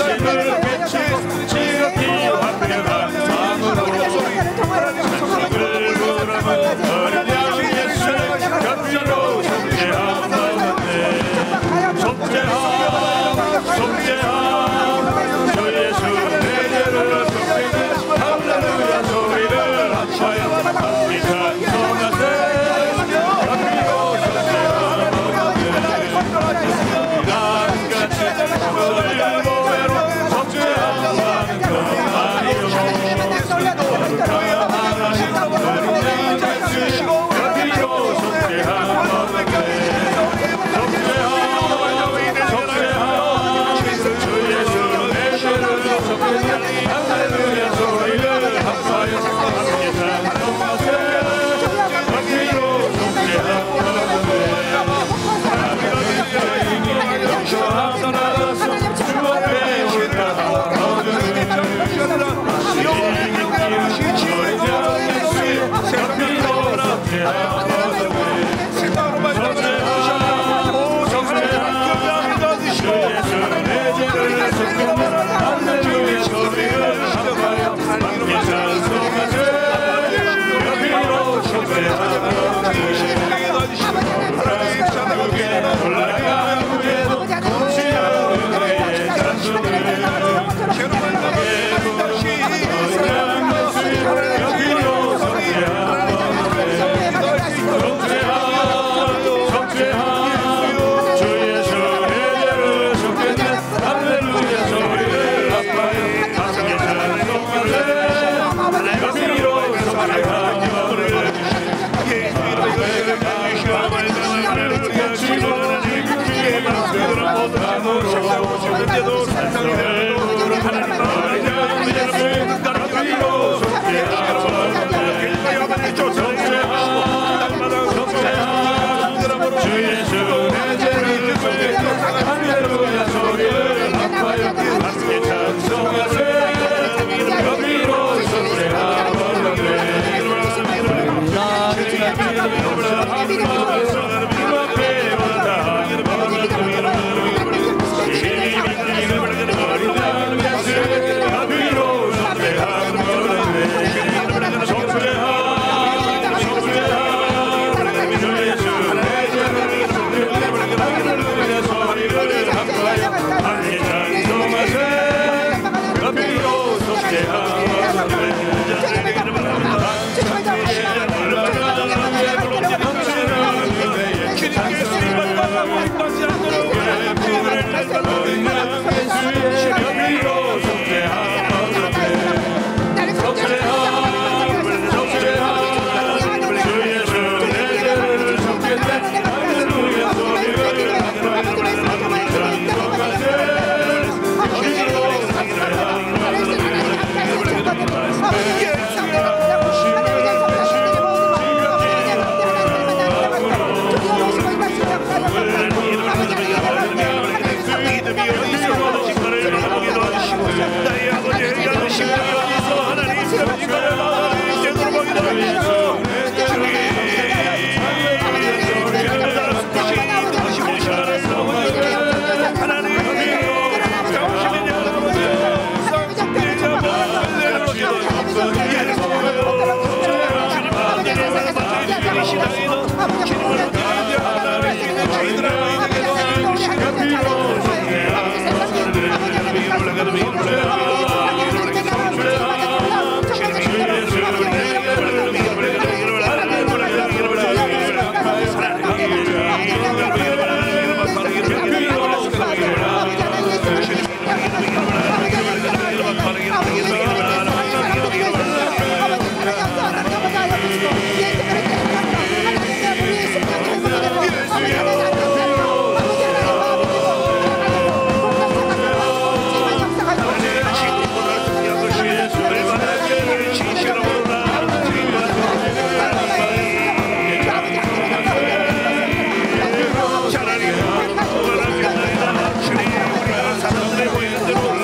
Speaker 2: 말씀을 비추고 지극히 완벽한 마음으로 생명을 구원하고 어린 양 예수의 곁으로 속죄하옵나이다. 속죄하옵 주 예수 내 죄를 속죄는 할렐루야 소리를 합하여 함께 찬송하세. 사람들의 모임대로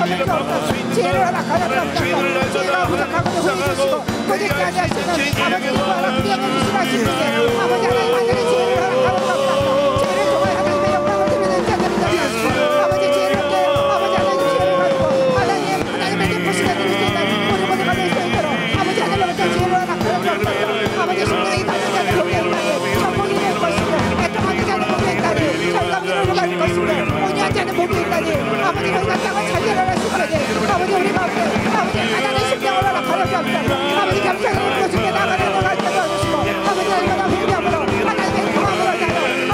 Speaker 3: 주옵소서. 지혜를 허락하여 주옵소서. 지혜가 부족하고 후해주시고 고집지 아니하시는 아버지 기뻐하라 구경해 주시라 주시되 아버지 하나님 하늘의 지혜를 허락하여 주옵소서. 지혜를 통하여 하나님의 영광을 드리는 자들이 되게 하시고 아버지 지혜를 얻게 아버지 하나님 지혜를 가지고 하나님의 기쁘시게 드릴 수 있는 우리 모두가 될 수 있도록 아버지 하늘로부터 지혜를 허락하여 주옵소서. 아버지 심령이 가는 자들 복이 있다니 천국이 될 것이며 애통하는 자는 복이 있다니 절감으로 갈 것이며 온유한 자는 복이 있다니 아버지 저희가 땅을 잘 일어나시거니 아버지 우리 가운데 아버지 가난한 심령을 허락하여 주옵소서. 아버지 겸손히 부르시게 나가는 데가 있다고 하시고 아버지 얼마나 회개함으로 하나님의 평안으로 하여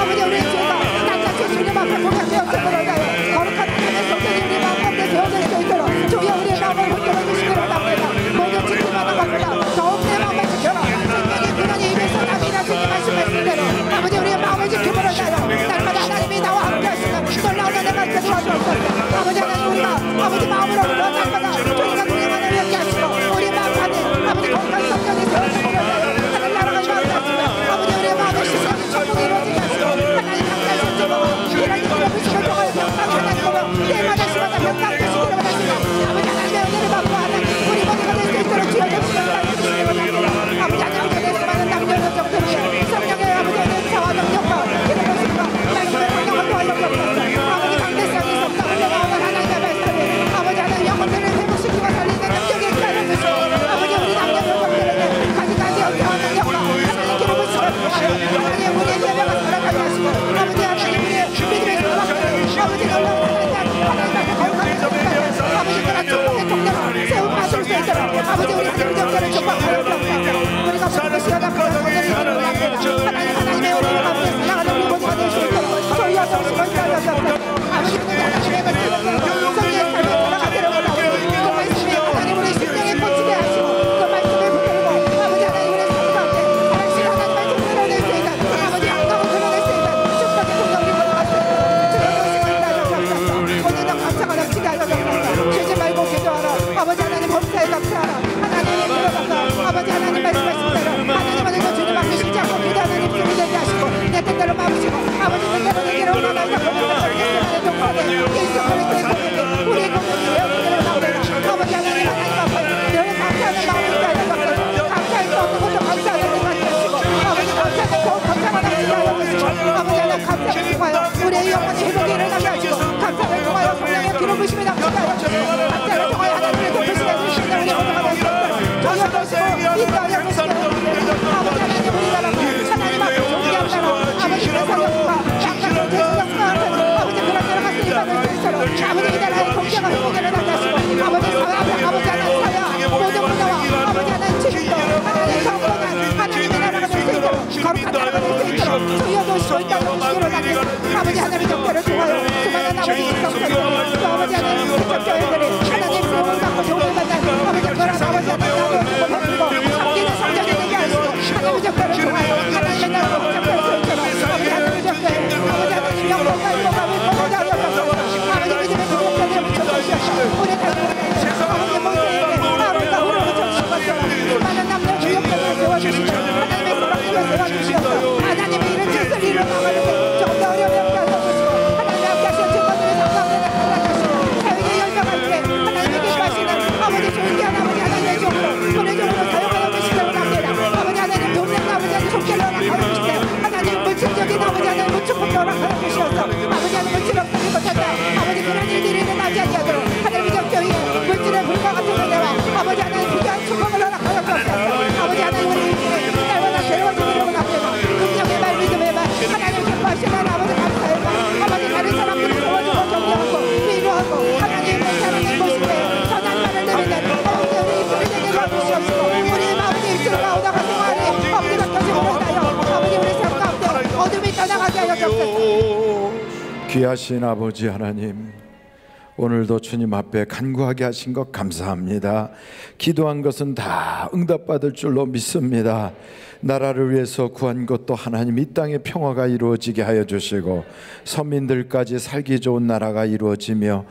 Speaker 3: 아버지 우리의 죄가 낱낱이 주님 앞에 고백되었음으로 하여 거룩한 하나님의 성전이 우리 마음 가운데 되어질 수 있도록 주여 우리의 마음을 흔들어 주시기를 원합니다. 모든 지키마다 갑니다. 더욱 내 마음을 지켜라. 생명의 근원이 입에서 남이라 주님 말씀하신대로 아버지 우리의 마음을 지키므로 하여 날마다 하나님이 나와 함께 하시는 놀라운 은혜가 있게 도와주옵소서. 아버지 하나님 우리가 아버지 마음으로부터 날마다 저희가 우리만을 이렇게 하시고 우리 마음 안에 아버지 거룩한 성전이 세워지기를 하늘 나라가 임하옵소서. 아버지 우리의 마음의 시선이 천국이 이루어지게 하시고 하나님 강단 선지고 이라는 그러시을 통하여 평강 하나님으로 때마다 시마다 평강 되시기를 원하시고 아버지 하나님의 은혜를 받고 하나님 우리 모두가 될 수 있도록 주여 주시기를 원하시기를 원합니다. 아버지 하나님께 대해서 많은 남녀 여성들 위해 성령의 아버지 은혜와 능력과 기름을 주시고 말씀의 성령을 도와여 주옵소서. 아버지 강대성이 있었다 올려나오는 하나님의 말씀이 아버지 하나님 영혼들을 회복시키고 살리는 능력이 있게 하여 주시고 아버지 우리 남녀 여성들에게 가지가지 영성한 능력과 하나님 기름을 주시고 하나님 우리의 예배가 살아가게 하시고 아버지 하나님 우리의 믿음의 소망들을 아버지 놀라운 하나님 앞에 거룩하게 하시고 아버지 그런 축복의 통로를 세움받을 수 있도록 아버지 우리 하나님 정체를 축복하여 주옵소서. 우리가 모두 시간 앞에서 성령의 기름을 받습니다. 하나님의 우리를 가운데 사랑하는 우리 모두가 될 수 있도록 저희와 동시에 하여 주옵소서. 아버지 그는 하나님의 말씀으로 성령의 삶을 살아가도록 원하오니 그 말씀이 하나님 우리 심령에 꽂히게 하시고 그 말씀을 붙들고 아버지 하나님 우리의 삶 가운데 하나씩 하나님 말씀 드러낼 수 있는 아버지 영광을 드러낼 수 있는 축복의 통로를 원하옵소서. 주여 동시에 하여 주옵소서. 오늘도 감사가 넘치게 하여 주옵소서. 쉬지 말고 기도하라. 아버지 하나님 범사에 감사하라. 하나님의 들어가서 아버지 하나님 말씀하신 대로 하나님 안에서 주님 앞에 쉬지 않고 기도하는 입술이 되게 하시고 내 뜻대로 마음으시고 아버지 뜻대로 되기를 원하나이다. 예수만의 동반에 예수 그리스도의 공격에 우리의 공격이 되어지기를 원하오나 아버지 하나님 앞에 늘 감사하는 마음이 있게 하여 주옵소서. 감사할 수 없는 것도 감사하는 생각이 하시고 아버지 감사는 더욱 감사가 넘치게 하여 주시고 아버지 하나님 감사를 통하여 우리의 영혼이 회복이 일어나게 하시고 감사를 통하여 성령의 기름 부심이 넘치게 하여 주시고 감사를 통하여 하나님의 돕으시게 해주시는 우리 모두가 될 수 있도록 저희와 보시고 인도하여 주시게 해주시고 아버지 하나님 우리나라가 하나님 앞에 존귀한 나라 아버지 세상역과 양가의 제수역과 아버지 그런 나라가 쓰임받을 수 있도록 아버지 이 나라의 통제가 회복이 일어나게 하시고 아버지 사회 앞에 아버지 하나님 사회와 모든 문화와 아버지 하나님 책임도 하나님 성공한 하나님의 나라가 될 수 있도록 거룩한 나라가 될 수 있도록 저희와 보시고 인도하여 주시기를 원합니다. 아버지 하나님의 정태를 통하여 수많은 아버지 직성들과 또 아버지 하나님 직접교회들이 하나님 수용을 받고 도움을 받는 아버지 그런 아버지 하나님 나누어주고 베풀고 섬기는 성전이 되게 하시고 하나님의 정태를 통하여 하나님의 나라로 정태를 수 있도록 아버지 하나님의 정태를 아버지 하나님 영광과 일복함을 보고자 하여 아버지 믿음의 공격자들을 붙여주시옵소서. 우리 달콤하게 아버지 모세에게 아론과 후를 붙여주신 것처럼 수많은 남녀 교육자들을 세워주시고 하나님의 소망들을 세워주시옵소서. 하나님의 이런 짓을 일어나가는데 조금 더 어려움이 없게 하셔주시고 하나님의 함께 하시는 증거들을 상가운데 나타나시고 사회의 열정할 때 하나님의 기뻐하시는 아버지 존귀한 아버지 하나님의 종으로 손해종으로 사용하여 주시기 원합니다. 아버지 하나님 돕는 아버지 하나님 속죄를 허락하여 주시되 하나님 물질적인 아버지 하나님 무축복도 허락하여 주시옵소서. 아버지 하나님 물질 없으지 못한다 아버지 그런 일들이 일어나지 아니하도록 하나님의 정교회에 물질의 불과 같은 은혜와 아버지 하나님 부유한 축복을 허락하여 주옵소서. 아버지 하나님 우리 인생에 날마다 새로워지기를 원합니다. 긍정의 말 믿음의 말 하나님 기뻐하시는 아버지 감사의 말 아버지 다른 사람들이 세워주고 격려하고 위로하고 하나님의 사랑의 모습에 선한 말을 내리는 아버지 우리 입술이 되게 해주시옵시고 우리의 마음의 입술을 가오다가 생활에 아버지 바뀌어지고 하여 아버지 우리 삶 가운데 어둠이 떠나가게 하여 주옵소서.
Speaker 4: 귀하신 아버지 하나님, 오늘도 주님 앞에 간구하게 하신 것 감사합니다. 기도한 것은 다 응답받을 줄로 믿습니다. 나라를 위해서 구한 것도 하나님 이 땅의 평화가 이루어지게 하여 주시고 서민들까지 살기 좋은 나라가 이루어지며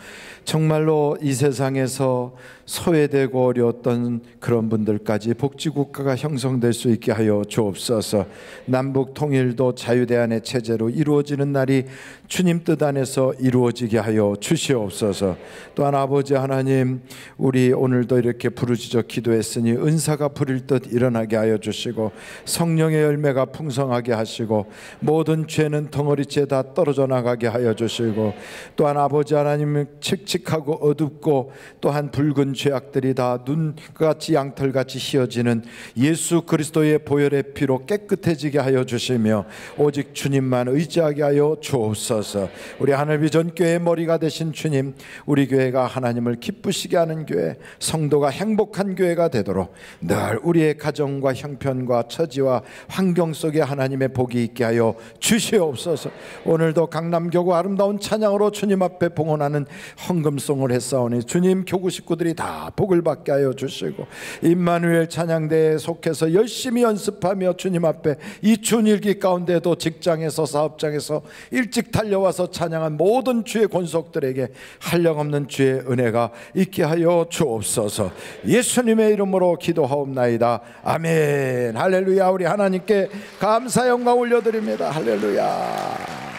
Speaker 4: 정말로 이 세상에서 소외되고 어려웠던 그런 분들까지 복지국가가 형성될 수 있게 하여 주옵소서. 남북 통일도 자유대안의 체제로 이루어지는 날이 주님 뜻 안에서 이루어지게 하여 주시옵소서. 또한 아버지 하나님, 우리 오늘도 이렇게 부르짖어 기도했으니 은사가 부릴 듯 일어나게 하여 주시고 성령의 열매가 풍성하게 하시고 모든 죄는 덩어리째 다 떨어져 나가게 하여 주시고, 또한 아버지 하나님, 칙칙하고 어둡고 또한 붉은 죄악들이 다 눈같이 양털같이 휘어지는 예수 그리스도의 보혈의 피로 깨끗해지게 하여 주시며 오직 주님만 의지하게 하여 주옵소서. 우리 하늘비전교회의 머리가 되신 주님, 우리 교회가 하나님을 기쁘시게 하는 교회, 성도가 행복한 교회가 되도록 늘 우리의 가정과 형편과 처지와 환경 속에 하나님의 복이 있게 하여 주시옵소서. 오늘도 강남교구 아름다운 찬양으로 주님 앞에 봉헌하는 헌금송을 했사오니 주님, 교구 식구들이 다 복을 받게 하여 주시고 임마누엘 찬양대에 속해서 열심히 연습하며 주님 앞에 이 춘일기 가운데도 직장에서 사업장에서 일찍 달려와서 찬양한 모든 주의 권속들에게 한량없는 주의 은혜가 있게 하여 주옵소서. 예수님의 이름으로 기도하옵나이다. 아멘. 할렐루야. 우리 하나님께 감사 영광 올려드립니다. 할렐루야.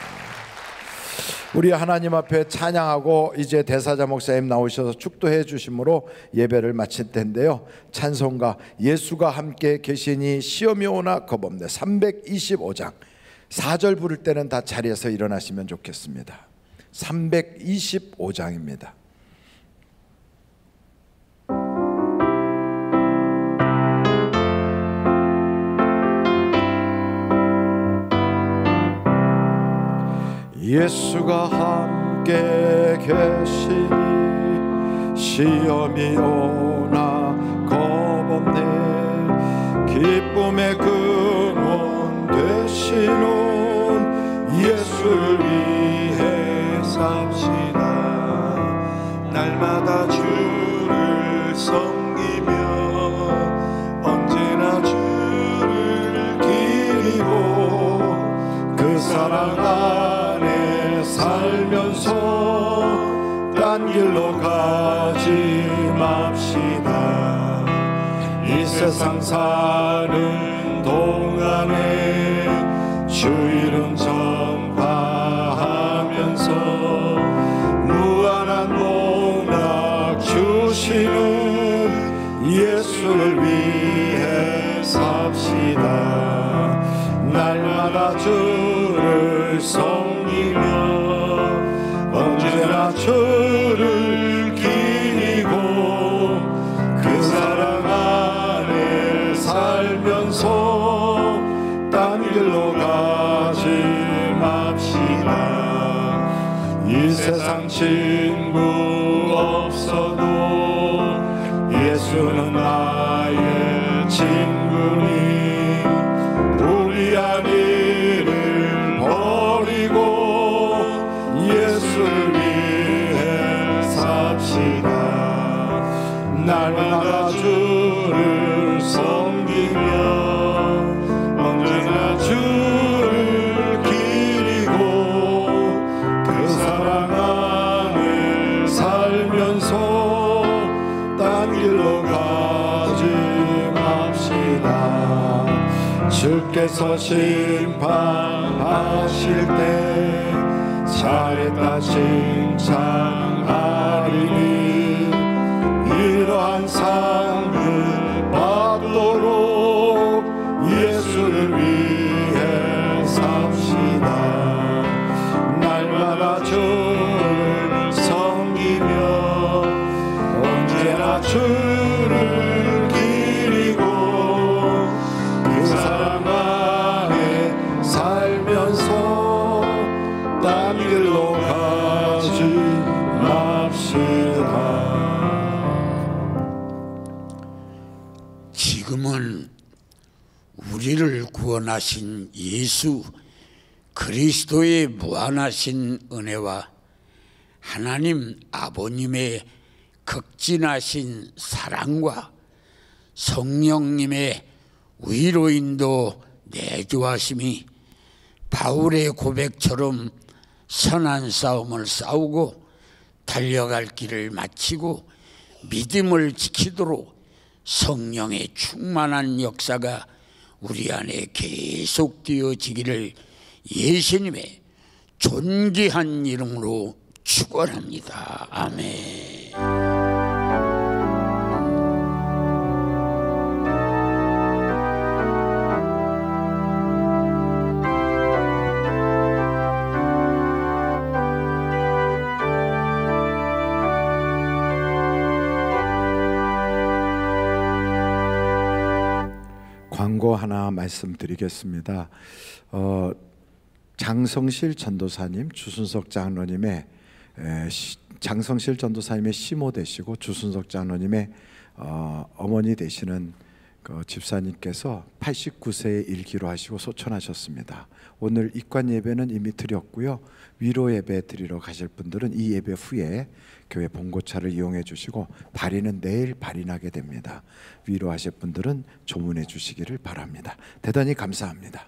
Speaker 4: 우리 하나님 앞에 찬양하고 이제 대사자 목사님 나오셔서 축도해 주심으로 예배를 마칠 텐데요. 찬송가 예수가 함께 계시니 시험이 오나 겁없네 325장 4절 부를 때는 다 자리에서 일어나시면 좋겠습니다. 325장입니다. 예수가 함께 계시니 시험이 오나 겁없네 기쁨의 근원 되시는 예수를 위해 삽시다. 날마다 주를 섬기며 언제나 주를 기리고 그 사랑 안에 살면서 딴 길로 가지 맙시다. 이 세상 사는 동안에 주 이름 전파하면서 무한한 복락 주시는 예수를 위해 삽시다. 날마다 주를 섬기며 언제나 주를 기리고 그 사랑 안에 살면서 딴 길로 가지 맙시다. 이 세상 친구 없어도 예수는 나의 친구니 불리한 일을 버리고 예수를 위해 삽시다. 날마다 주를 섬기며 언제나 주를 기리고 그 사랑 안에 살면서 딴 길로 가지 맙시다. 주께서 심판하실 때 잘했다 칭찬하리니 이러한 상을 받도록 예수를 위해 삽시다. 날마다 주를 섬기며 언제나 주를 기리고 그 사랑 안에 살면서 딴 길로 가지 맙시다.
Speaker 7: 지금은 우리를 구원하신 예수 그리스도의 무한하신 은혜와 하나님 아버님의 극진하신 사랑과 성령님의 위로인도 내주하심이 바울의 고백처럼 선한 싸움을 싸우고 달려갈 길을 마치고 믿음을 지키도록 성령의 충만한 역사가 우리 안에 계속되어지기를 예수님의 존귀한 이름으로 축원합니다. 아멘.
Speaker 4: 광고 하나 말씀드리겠습니다. 장성실 전도사님, 주순석 장로님의 장성실 전도사님의 시모 되시고 주순석 장로님의 어머니 되시는 그 집사님께서 89세에 일기로 하시고 소천하셨습니다. 오늘 입관 예배는 이미 드렸고요. 위로 예배 드리러 가실 분들은 이 예배 후에 교회 봉고차를 이용해 주시고 발인은 내일 발인하게 됩니다. 위로하실 분들은 조문해 주시기를 바랍니다. 대단히 감사합니다.